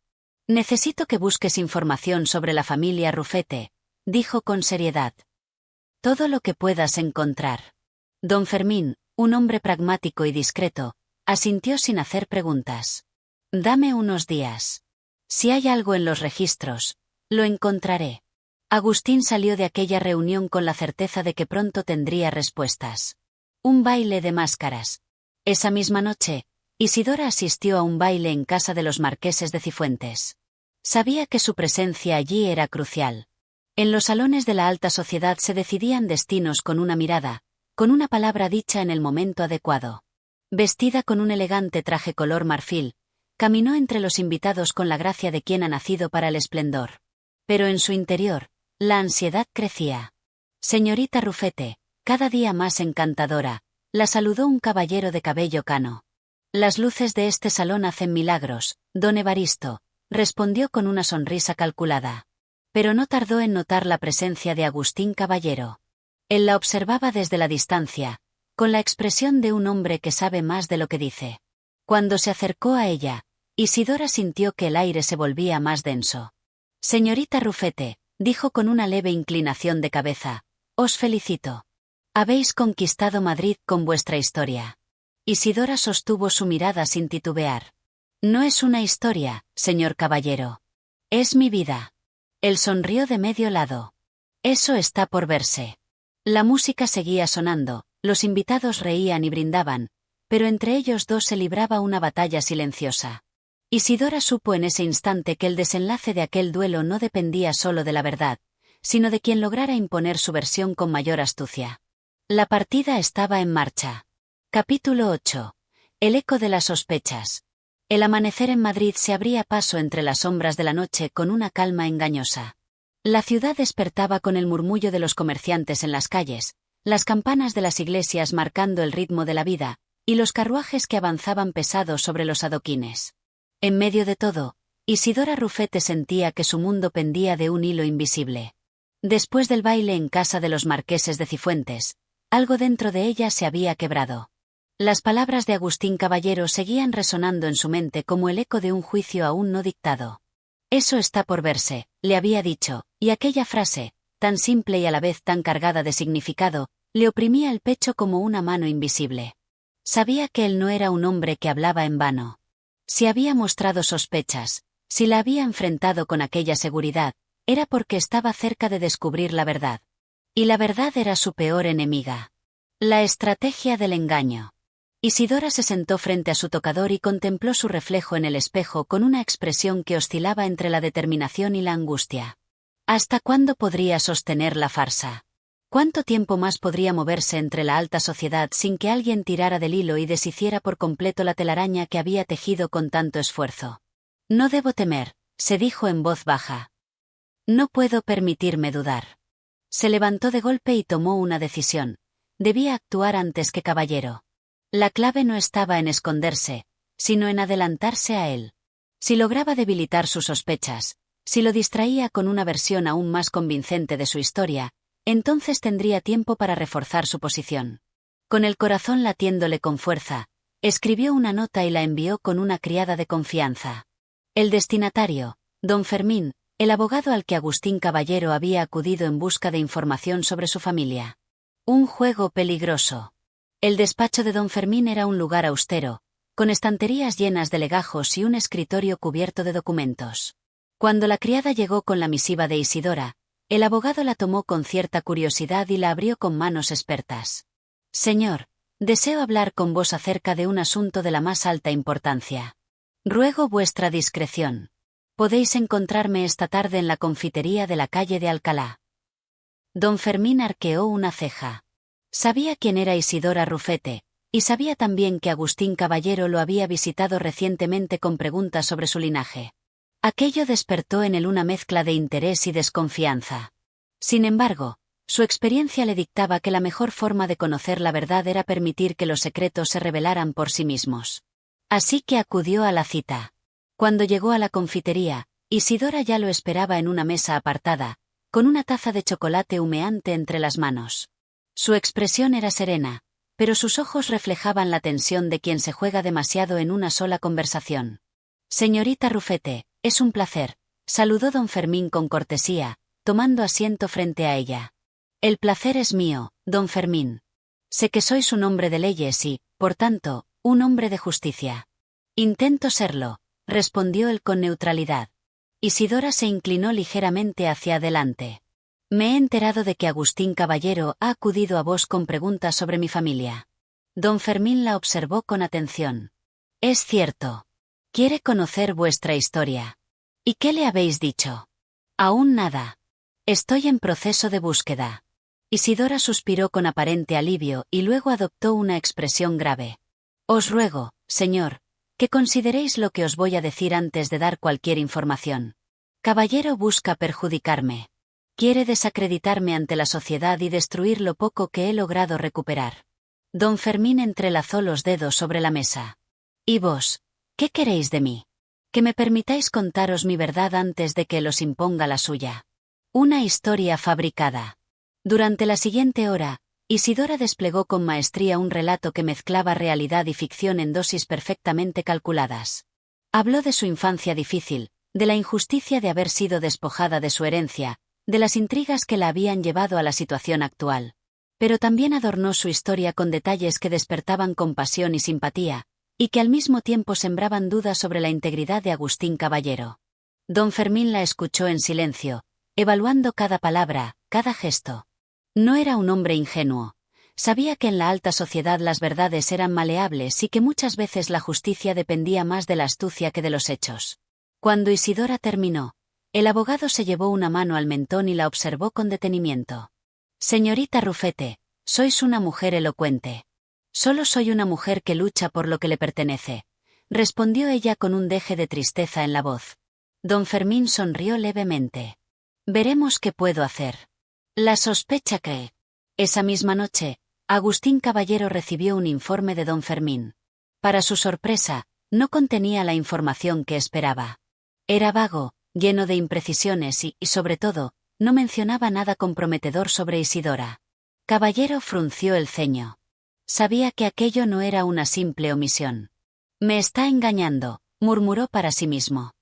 «Necesito que busques información sobre la familia Rufete», dijo con seriedad. «Todo lo que puedas encontrar». Don Fermín, un hombre pragmático y discreto, asintió sin hacer preguntas. «Dame unos días. Si hay algo en los registros, lo encontraré». Agustín salió de aquella reunión con la certeza de que pronto tendría respuestas. Un baile de máscaras. Esa misma noche, Isidora asistió a un baile en casa de los marqueses de Cifuentes. Sabía que su presencia allí era crucial. En los salones de la alta sociedad se decidían destinos con una mirada, con una palabra dicha en el momento adecuado. Vestida con un elegante traje color marfil, caminó entre los invitados con la gracia de quien ha nacido para el esplendor. Pero en su interior, la ansiedad crecía. «Señorita Rufete», cada día más encantadora, la saludó un caballero de cabello cano. «Las luces de este salón hacen milagros, don Evaristo», respondió con una sonrisa calculada. Pero no tardó en notar la presencia de Agustín Caballero. Él la observaba desde la distancia, con la expresión de un hombre que sabe más de lo que dice. Cuando se acercó a ella, Isidora sintió que el aire se volvía más denso. «Señorita Rufete», dijo con una leve inclinación de cabeza, Os felicito. Habéis conquistado Madrid con vuestra historia. Isidora sostuvo su mirada sin titubear. No es una historia, señor caballero. Es mi vida. Él sonrió de medio lado. Eso está por verse. La música seguía sonando, los invitados reían y brindaban, pero entre ellos dos se libraba una batalla silenciosa. Isidora supo en ese instante que el desenlace de aquel duelo no dependía solo de la verdad, sino de quien lograra imponer su versión con mayor astucia. La partida estaba en marcha. Capítulo 8. El eco de las sospechas. El amanecer en Madrid se abría paso entre las sombras de la noche con una calma engañosa. La ciudad despertaba con el murmullo de los comerciantes en las calles, las campanas de las iglesias marcando el ritmo de la vida, y los carruajes que avanzaban pesados sobre los adoquines. En medio de todo, Isidora Rufete sentía que su mundo pendía de un hilo invisible. Después del baile en casa de los marqueses de Cifuentes, algo dentro de ella se había quebrado. Las palabras de Agustín Caballero seguían resonando en su mente como el eco de un juicio aún no dictado. Eso está por verse, le había dicho, y aquella frase, tan simple y a la vez tan cargada de significado, le oprimía el pecho como una mano invisible. Sabía que él no era un hombre que hablaba en vano. Si había mostrado sospechas, si la había enfrentado con aquella seguridad, era porque estaba cerca de descubrir la verdad. Y la verdad era su peor enemiga. La estrategia del engaño. Isidora se sentó frente a su tocador y contempló su reflejo en el espejo con una expresión que oscilaba entre la determinación y la angustia. ¿Hasta cuándo podría sostener la farsa? ¿Cuánto tiempo más podría moverse entre la alta sociedad sin que alguien tirara del hilo y deshiciera por completo la telaraña que había tejido con tanto esfuerzo? No debo temer, se dijo en voz baja. No puedo permitirme dudar. Se levantó de golpe y tomó una decisión. Debía actuar antes que Caballero. La clave no estaba en esconderse, sino en adelantarse a él. Si lograba debilitar sus sospechas, si lo distraía con una versión aún más convincente de su historia, entonces tendría tiempo para reforzar su posición. Con el corazón latiéndole con fuerza, escribió una nota y la envió con una criada de confianza. El destinatario, don Fermín, el abogado al que Agustín Caballero había acudido en busca de información sobre su familia. Un juego peligroso. El despacho de don Fermín era un lugar austero, con estanterías llenas de legajos y un escritorio cubierto de documentos. Cuando la criada llegó con la misiva de Isidora, el abogado la tomó con cierta curiosidad y la abrió con manos expertas. Señor, deseo hablar con vos acerca de un asunto de la más alta importancia. Ruego vuestra discreción. Podéis encontrarme esta tarde en la confitería de la calle de Alcalá. Don Fermín arqueó una ceja. Sabía quién era Isidora Rufete, y sabía también que Agustín Caballero lo había visitado recientemente con preguntas sobre su linaje. Aquello despertó en él una mezcla de interés y desconfianza. Sin embargo, su experiencia le dictaba que la mejor forma de conocer la verdad era permitir que los secretos se revelaran por sí mismos. Así que acudió a la cita. Cuando llegó a la confitería, Isidora ya lo esperaba en una mesa apartada, con una taza de chocolate humeante entre las manos. Su expresión era serena, pero sus ojos reflejaban la tensión de quien se juega demasiado en una sola conversación. Señorita Rufete, es un placer, saludó don Fermín con cortesía, tomando asiento frente a ella. El placer es mío, don Fermín. Sé que sois un hombre de leyes y, por tanto, un hombre de justicia. Intento serlo, respondió él con neutralidad. Isidora se inclinó ligeramente hacia adelante. Me he enterado de que Agustín Caballero ha acudido a vos con preguntas sobre mi familia. Don Fermín la observó con atención. Es cierto. Quiere conocer vuestra historia. ¿Y qué le habéis dicho? Aún nada. Estoy en proceso de búsqueda. Isidora suspiró con aparente alivio y luego adoptó una expresión grave. Os ruego, señor, que consideréis lo que os voy a decir antes de dar cualquier información. Caballero busca perjudicarme. Quiere desacreditarme ante la sociedad y destruir lo poco que he logrado recuperar. Don Fermín entrelazó los dedos sobre la mesa. ¿Y vos? ¿Qué queréis de mí? Que me permitáis contaros mi verdad antes de que los imponga la suya. Una historia fabricada. Durante la siguiente hora, Isidora desplegó con maestría un relato que mezclaba realidad y ficción en dosis perfectamente calculadas. Habló de su infancia difícil, de la injusticia de haber sido despojada de su herencia, de las intrigas que la habían llevado a la situación actual. Pero también adornó su historia con detalles que despertaban compasión y simpatía, y que al mismo tiempo sembraban dudas sobre la integridad de Agustín Caballero. Don Fermín la escuchó en silencio, evaluando cada palabra, cada gesto. No era un hombre ingenuo. Sabía que en la alta sociedad las verdades eran maleables y que muchas veces la justicia dependía más de la astucia que de los hechos. Cuando Isidora terminó, el abogado se llevó una mano al mentón y la observó con detenimiento. Señorita Rufete, sois una mujer elocuente. Solo soy una mujer que lucha por lo que le pertenece, respondió ella con un deje de tristeza en la voz. Don Fermín sonrió levemente. Veremos qué puedo hacer. La sospecha que... Esa misma noche, Agustín Caballero recibió un informe de don Fermín. Para su sorpresa, no contenía la información que esperaba. Era vago, lleno de imprecisiones y, sobre todo, no mencionaba nada comprometedor sobre Isidora. Caballero frunció el ceño. Sabía que aquello no era una simple omisión. Me está engañando, murmuró para sí mismo.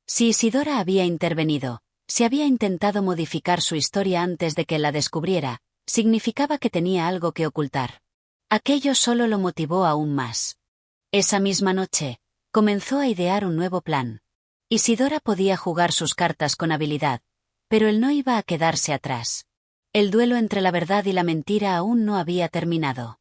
Si Isidora había intervenido, si había intentado modificar su historia antes de que la descubriera, significaba que tenía algo que ocultar. Aquello solo lo motivó aún más. Esa misma noche, comenzó a idear un nuevo plan. Isidora podía jugar sus cartas con habilidad, pero él no iba a quedarse atrás. El duelo entre la verdad y la mentira aún no había terminado.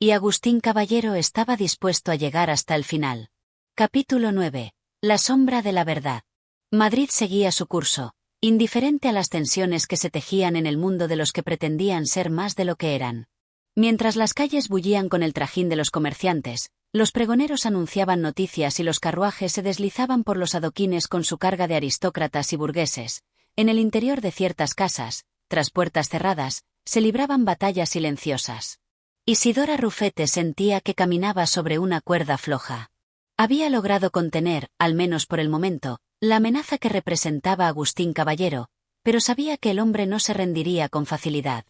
Y Agustín Caballero estaba dispuesto a llegar hasta el final. Capítulo 9. La sombra de la verdad. Madrid seguía su curso, indiferente a las tensiones que se tejían en el mundo de los que pretendían ser más de lo que eran. Mientras las calles bullían con el trajín de los comerciantes, los pregoneros anunciaban noticias y los carruajes se deslizaban por los adoquines con su carga de aristócratas y burgueses, en el interior de ciertas casas, tras puertas cerradas, se libraban batallas silenciosas. Isidora Rufete sentía que caminaba sobre una cuerda floja. Había logrado contener, al menos por el momento, la amenaza que representaba Agustín Caballero, pero sabía que el hombre no se rendiría con facilidad.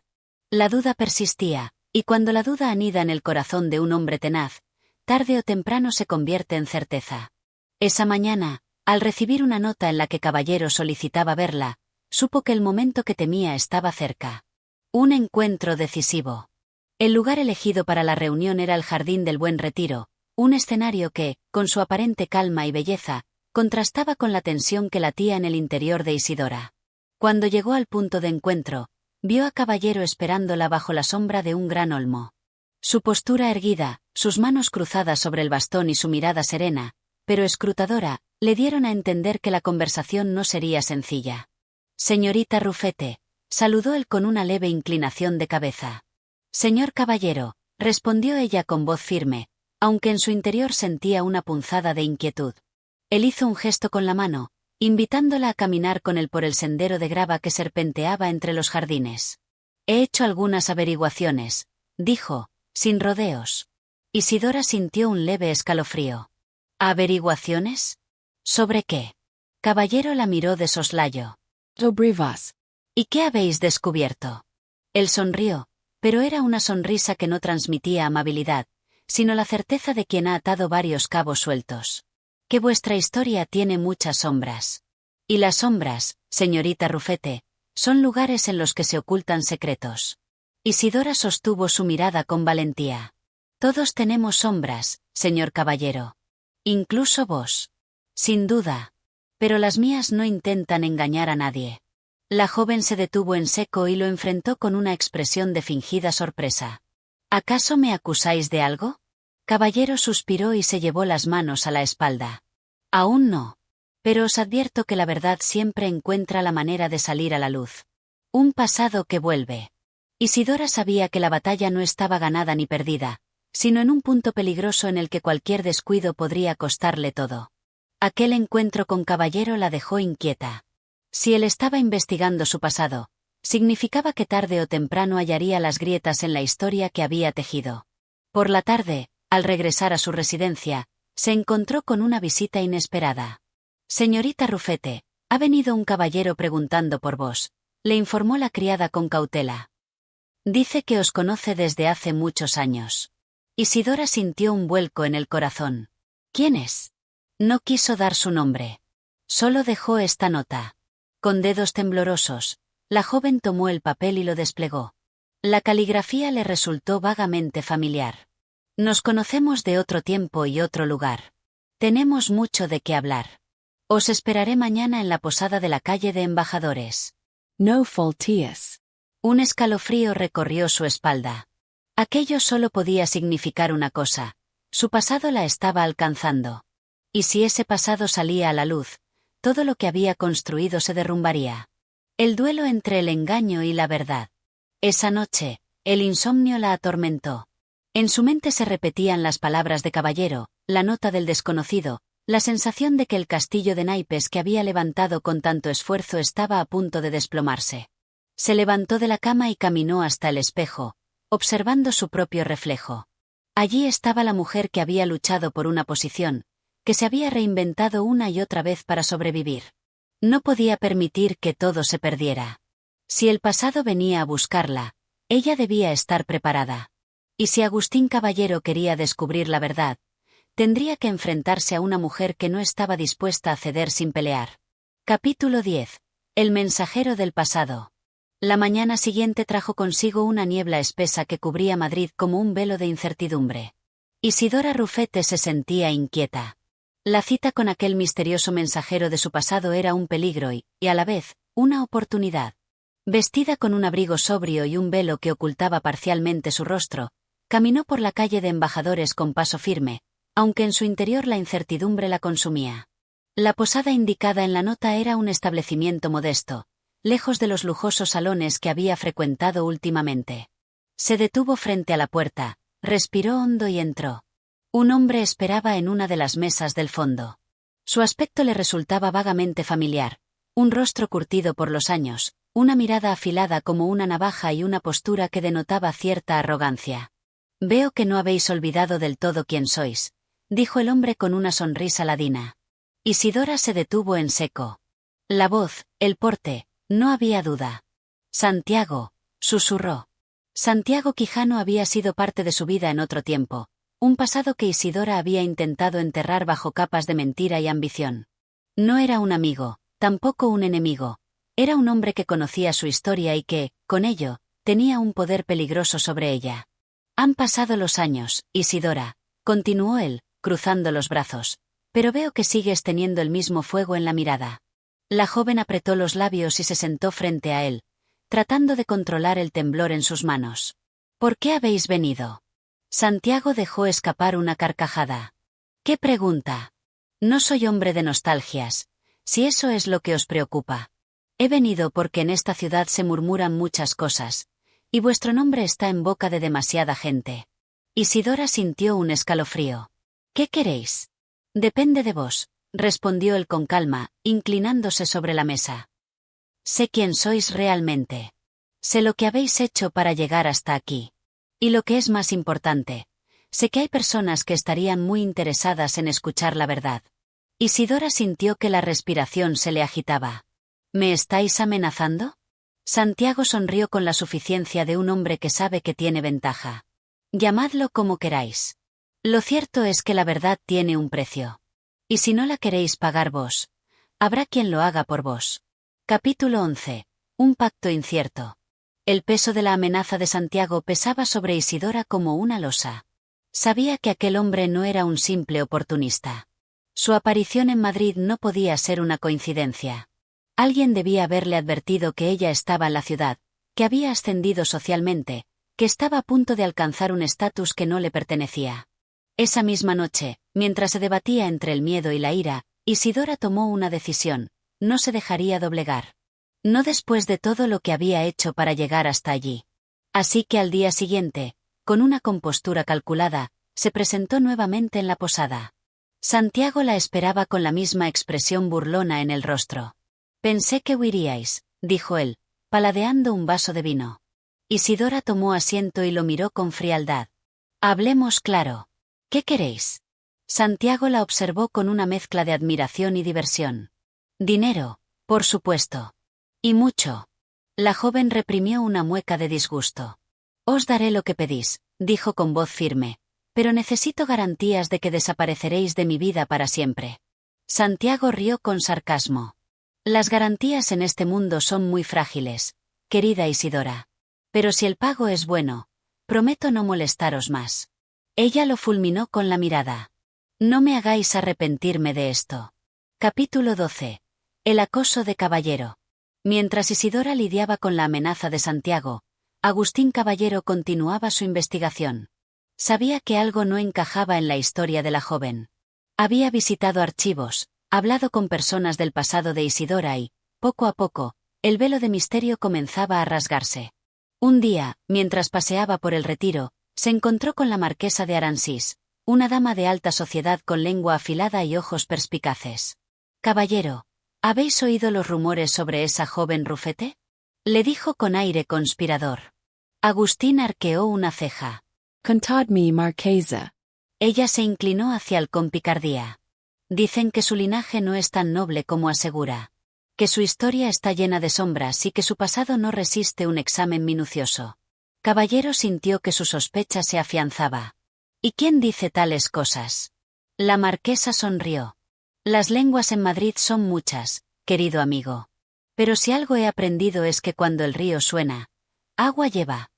La duda persistía, y cuando la duda anida en el corazón de un hombre tenaz, tarde o temprano se convierte en certeza. Esa mañana, al recibir una nota en la que Caballero solicitaba verla, supo que el momento que temía estaba cerca. Un encuentro decisivo. El lugar elegido para la reunión era el Jardín del Buen Retiro, un escenario que, con su aparente calma y belleza, contrastaba con la tensión que latía en el interior de Isidora. Cuando llegó al punto de encuentro, vio a Caballero esperándola bajo la sombra de un gran olmo. Su postura erguida, sus manos cruzadas sobre el bastón y su mirada serena, pero escrutadora, le dieron a entender que la conversación no sería sencilla. Señorita Rufete, saludó él con una leve inclinación de cabeza. Señor Caballero, respondió ella con voz firme, aunque en su interior sentía una punzada de inquietud. Él hizo un gesto con la mano, invitándola a caminar con él por el sendero de grava que serpenteaba entre los jardines. He hecho algunas averiguaciones, dijo, sin rodeos. Isidora sintió un leve escalofrío. ¿Averiguaciones? ¿Sobre qué? Caballero la miró de soslayo. Sobre vas. ¿Y qué habéis descubierto? Él sonrió, pero era una sonrisa que no transmitía amabilidad, sino la certeza de quien ha atado varios cabos sueltos. Que vuestra historia tiene muchas sombras. Y las sombras, señorita Rufete, son lugares en los que se ocultan secretos. Isidora sostuvo su mirada con valentía. Todos tenemos sombras, señor Caballero. Incluso vos. Sin duda. Pero las mías no intentan engañar a nadie. La joven se detuvo en seco y lo enfrentó con una expresión de fingida sorpresa. ¿Acaso me acusáis de algo? Caballero suspiró y se llevó las manos a la espalda. Aún no. Pero os advierto que la verdad siempre encuentra la manera de salir a la luz. Un pasado que vuelve. Isidora sabía que la batalla no estaba ganada ni perdida, sino en un punto peligroso en el que cualquier descuido podría costarle todo. Aquel encuentro con Caballero la dejó inquieta. Si él estaba investigando su pasado, significaba que tarde o temprano hallaría las grietas en la historia que había tejido. Por la tarde, al regresar a su residencia, se encontró con una visita inesperada. Señorita Rufete, ha venido un caballero preguntando por vos, le informó la criada con cautela. Dice que os conoce desde hace muchos años. Isidora sintió un vuelco en el corazón. ¿Quién es? No quiso dar su nombre. Solo dejó esta nota. Con dedos temblorosos, La joven tomó el papel y lo desplegó. La caligrafía le resultó vagamente familiar. Nos conocemos de otro tiempo y otro lugar. Tenemos mucho de qué hablar. Os esperaré mañana en la posada de la calle de Embajadores. No faultías. Un escalofrío recorrió su espalda. Aquello solo podía significar una cosa. Su pasado la estaba alcanzando. Y si ese pasado salía a la luz, todo lo que había construido se derrumbaría. El duelo entre el engaño y la verdad. Esa noche, el insomnio la atormentó. En su mente se repetían las palabras de caballero, la nota del desconocido, la sensación de que el castillo de naipes que había levantado con tanto esfuerzo estaba a punto de desplomarse. Se levantó de la cama y caminó hasta el espejo, observando su propio reflejo. Allí estaba la mujer que había luchado por una posición, que se había reinventado una y otra vez para sobrevivir. No podía permitir que todo se perdiera. Si el pasado venía a buscarla, ella debía estar preparada. Y si Agustín Caballero quería descubrir la verdad, tendría que enfrentarse a una mujer que no estaba dispuesta a ceder sin pelear. Capítulo 10. El mensajero del pasado. La mañana siguiente trajo consigo una niebla espesa que cubría Madrid como un velo de incertidumbre. Isidora Rufete se sentía inquieta. La cita con aquel misterioso mensajero de su pasado era un peligro y, a la vez, una oportunidad. Vestida con un abrigo sobrio y un velo que ocultaba parcialmente su rostro, caminó por la calle de Embajadores con paso firme, aunque en su interior la incertidumbre la consumía. La posada indicada en la nota era un establecimiento modesto, lejos de los lujosos salones que había frecuentado últimamente. Se detuvo frente a la puerta, respiró hondo y entró. Un hombre esperaba en una de las mesas del fondo. Su aspecto le resultaba vagamente familiar, un rostro curtido por los años, una mirada afilada como una navaja y una postura que denotaba cierta arrogancia. «Veo que no habéis olvidado del todo quién sois», dijo el hombre con una sonrisa ladina. Isidora se detuvo en seco. La voz, el porte, no había duda. «Santiago», susurró. Santiago Quijano había sido parte de su vida en otro tiempo, un pasado que Isidora había intentado enterrar bajo capas de mentira y ambición. No era un amigo, tampoco un enemigo. Era un hombre que conocía su historia y que, con ello, tenía un poder peligroso sobre ella. «Han pasado los años, Isidora», continuó él, cruzando los brazos, «pero veo que sigues teniendo el mismo fuego en la mirada». La joven apretó los labios y se sentó frente a él, tratando de controlar el temblor en sus manos. «¿Por qué habéis venido?» Santiago dejó escapar una carcajada. «¿Qué pregunta?» «No soy hombre de nostalgias, si eso es lo que os preocupa. He venido porque en esta ciudad se murmuran muchas cosas, y vuestro nombre está en boca de demasiada gente». Isidora sintió un escalofrío. «¿Qué queréis?» «Depende de vos», respondió él con calma, inclinándose sobre la mesa. «Sé quién sois realmente. Sé lo que habéis hecho para llegar hasta aquí. Y lo que es más importante, sé que hay personas que estarían muy interesadas en escuchar la verdad». Isidora sintió que la respiración se le agitaba. «¿Me estáis amenazando?» Santiago sonrió con la suficiencia de un hombre que sabe que tiene ventaja. «Llamadlo como queráis. Lo cierto es que la verdad tiene un precio. Y si no la queréis pagar vos, habrá quien lo haga por vos». Capítulo 11. Un pacto incierto. El peso de la amenaza de Santiago pesaba sobre Isidora como una losa. Sabía que aquel hombre no era un simple oportunista. Su aparición en Madrid no podía ser una coincidencia. Alguien debía haberle advertido que ella estaba en la ciudad, que había ascendido socialmente, que estaba a punto de alcanzar un estatus que no le pertenecía. Esa misma noche, mientras se debatía entre el miedo y la ira, Isidora tomó una decisión: no se dejaría doblegar. No después de todo lo que había hecho para llegar hasta allí. Así que al día siguiente, con una compostura calculada, se presentó nuevamente en la posada. Santiago la esperaba con la misma expresión burlona en el rostro. «Pensé que huiríais», dijo él, paladeando un vaso de vino. Isidora tomó asiento y lo miró con frialdad. «Hablemos claro. ¿Qué queréis?» Santiago la observó con una mezcla de admiración y diversión. «Dinero, por supuesto. Y mucho». La joven reprimió una mueca de disgusto. «Os daré lo que pedís», dijo con voz firme, «pero necesito garantías de que desapareceréis de mi vida para siempre». Santiago rió con sarcasmo. «Las garantías en este mundo son muy frágiles», querida Isidora. Pero si el pago es bueno, prometo no molestaros más. Ella lo fulminó con la mirada. No me hagáis arrepentirme de esto. Capítulo 12. El acoso de Caballero. Mientras Isidora lidiaba con la amenaza de Santiago, Agustín Caballero continuaba su investigación. Sabía que algo no encajaba en la historia de la joven. Había visitado archivos, hablado con personas del pasado de Isidora y, poco a poco, el velo de misterio comenzaba a rasgarse. Un día, mientras paseaba por el Retiro, se encontró con la marquesa de Aransís, una dama de alta sociedad con lengua afilada y ojos perspicaces. «Caballero, ¿habéis oído los rumores sobre esa joven Rufete?», le dijo con aire conspirador. Agustín arqueó una ceja. «Contadme, marquesa». Ella se inclinó hacia él con picardía. «Dicen que su linaje no es tan noble como asegura. Que su historia está llena de sombras y que su pasado no resiste un examen minucioso». Caballero sintió que su sospecha se afianzaba. «¿Y quién dice tales cosas?». La marquesa sonrió. «Las lenguas en Madrid son muchas, querido amigo. Pero si algo he aprendido es que cuando el río suena, agua lleva».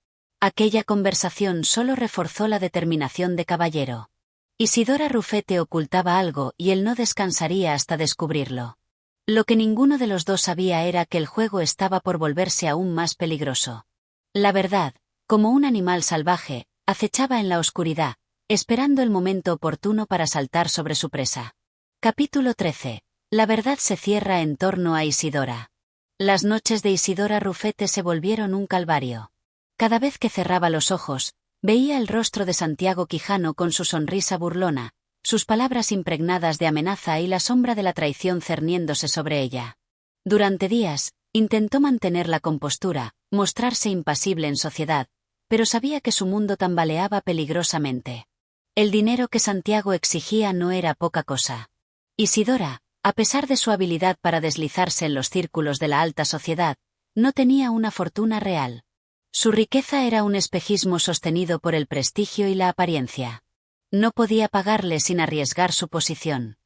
Aquella conversación solo reforzó la determinación de Caballero. Isidora Rufete ocultaba algo y él no descansaría hasta descubrirlo. Lo que ninguno de los dos sabía era que el juego estaba por volverse aún más peligroso. La verdad, como un animal salvaje, acechaba en la oscuridad, esperando el momento oportuno para saltar sobre su presa. Capítulo 13. La verdad se cierra en torno a Isidora. Las noches de Isidora Rufete se volvieron un calvario. Cada vez que cerraba los ojos, veía el rostro de Santiago Quijano con su sonrisa burlona, sus palabras impregnadas de amenaza y la sombra de la traición cerniéndose sobre ella. Durante días, intentó mantener la compostura, mostrarse impasible en sociedad, pero sabía que su mundo tambaleaba peligrosamente. El dinero que Santiago exigía no era poca cosa. Isidora, a pesar de su habilidad para deslizarse en los círculos de la alta sociedad, no tenía una fortuna real. Su riqueza era un espejismo sostenido por el prestigio y la apariencia. No podía pagarle sin arriesgar su posición.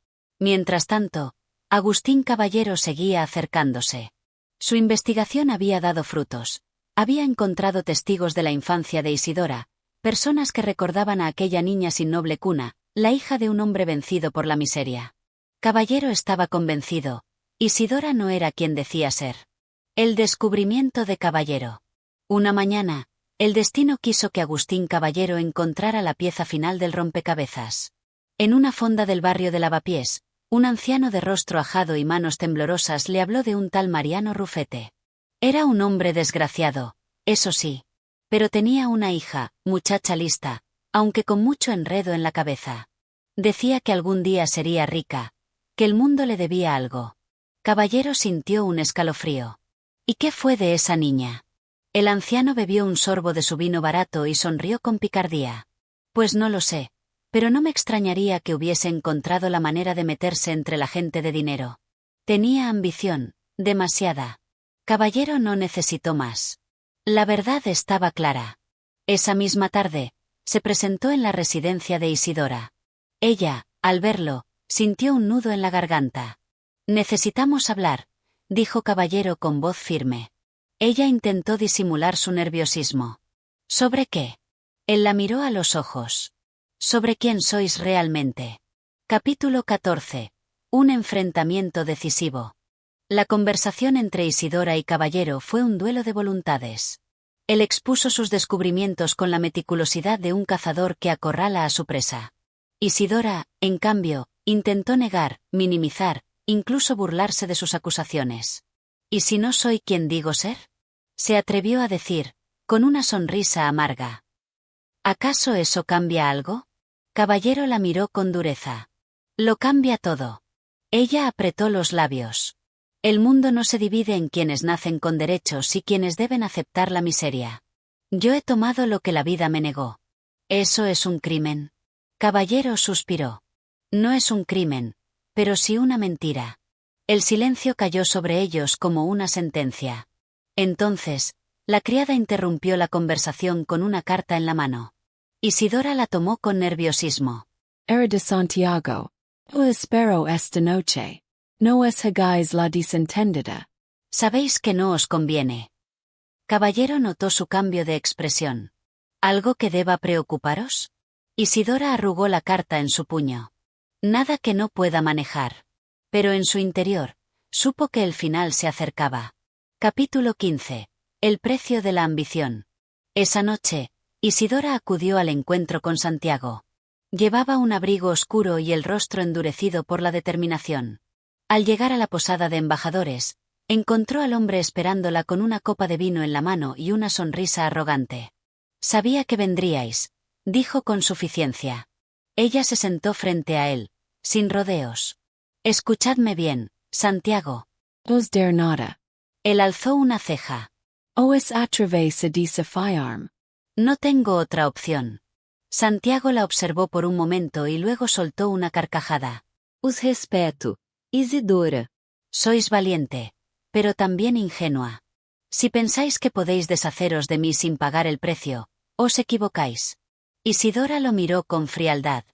Mientras tanto, Agustín Caballero seguía acercándose. Su investigación había dado frutos. Había encontrado testigos de la infancia de Isidora, personas que recordaban a aquella niña sin noble cuna, la hija de un hombre vencido por la miseria. Caballero estaba convencido. Isidora no era quien decía ser. El descubrimiento de Caballero. Una mañana, el destino quiso que Agustín Caballero encontrara la pieza final del rompecabezas. En una fonda del barrio de Lavapiés, un anciano de rostro ajado y manos temblorosas le habló de un tal Mariano Rufete. Era un hombre desgraciado, eso sí. Pero tenía una hija, muchacha lista, aunque con mucho enredo en la cabeza. Decía que algún día sería rica, que el mundo le debía algo. Caballero sintió un escalofrío. ¿Y qué fue de esa niña? El anciano bebió un sorbo de su vino barato y sonrió con picardía. Pues no lo sé, pero no me extrañaría que hubiese encontrado la manera de meterse entre la gente de dinero. Tenía ambición, demasiada. Caballero no necesitó más. La verdad estaba clara. Esa misma tarde, se presentó en la residencia de Isidora. Ella, al verlo, sintió un nudo en la garganta. «Necesitamos hablar», dijo Caballero con voz firme. Ella intentó disimular su nerviosismo. ¿Sobre qué? Él la miró a los ojos. ¿Sobre quién sois realmente? Capítulo 14. Un enfrentamiento decisivo. La conversación entre Isidora y Caballero fue un duelo de voluntades. Él expuso sus descubrimientos con la meticulosidad de un cazador que acorrala a su presa. Isidora, en cambio, intentó negar, minimizar, incluso burlarse de sus acusaciones. ¿Y si no soy quien digo ser?, se atrevió a decir, con una sonrisa amarga. ¿Acaso eso cambia algo? Caballero la miró con dureza. Lo cambia todo. Ella apretó los labios. El mundo no se divide en quienes nacen con derechos y quienes deben aceptar la miseria. Yo he tomado lo que la vida me negó. ¿Eso es un crimen? Caballero suspiró. No es un crimen, pero sí una mentira. El silencio cayó sobre ellos como una sentencia. Entonces, la criada interrumpió la conversación con una carta en la mano. Isidora la tomó con nerviosismo. Era de Santiago. O espero esta noche. No es hagáis la desentendida. Sabéis que no os conviene. Caballero notó su cambio de expresión. ¿Algo que deba preocuparos? Isidora arrugó la carta en su puño. Nada que no pueda manejar. Pero en su interior, supo que el final se acercaba. Capítulo 15. El precio de la ambición. Esa noche, Isidora acudió al encuentro con Santiago. Llevaba un abrigo oscuro y el rostro endurecido por la determinación. Al llegar a la posada de embajadores, encontró al hombre esperándola con una copa de vino en la mano y una sonrisa arrogante. Sabía que vendríais, dijo con suficiencia. Ella se sentó frente a él, sin rodeos. Escuchadme bien, Santiago. Os der nada. Él alzó una ceja. Os através dessa fiarm. No tengo otra opción. Santiago la observó por un momento y luego soltó una carcajada. Os respeto, Isidora. Sois valiente, pero también ingenua. Si pensáis que podéis deshaceros de mí sin pagar el precio, os equivocáis. Isidora lo miró con frialdad.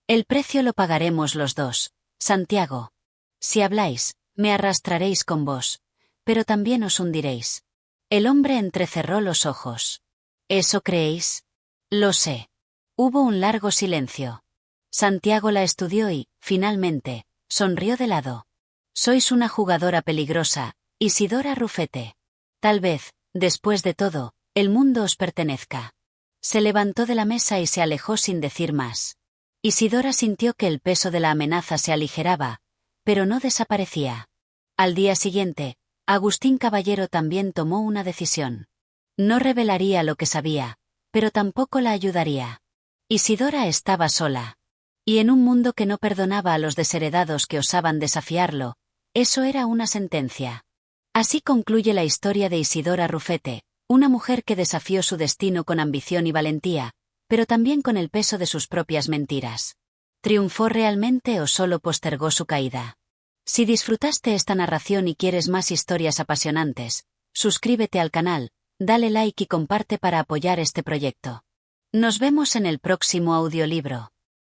El precio lo pagaremos los dos, Santiago. Si habláis, me arrastraréis con vos, pero también os hundiréis. El hombre entrecerró los ojos. ¿Eso creéis? Lo sé. Hubo un largo silencio. Santiago la estudió y, finalmente, sonrió de lado. Sois una jugadora peligrosa, Isidora Rufete. Tal vez, después de todo, el mundo os pertenezca. Se levantó de la mesa y se alejó sin decir más. Isidora sintió que el peso de la amenaza se aligeraba, pero no desaparecía. Al día siguiente, Agustín Caballero también tomó una decisión. No revelaría lo que sabía, pero tampoco la ayudaría. Isidora estaba sola. Y en un mundo que no perdonaba a los desheredados que osaban desafiarlo, eso era una sentencia. Así concluye la historia de Isidora Rufete, una mujer que desafió su destino con ambición y valentía, pero también con el peso de sus propias mentiras. ¿Triunfó realmente o solo postergó su caída? Si disfrutaste esta narración y quieres más historias apasionantes, suscríbete al canal, dale like y comparte para apoyar este proyecto. Nos vemos en el próximo audiolibro.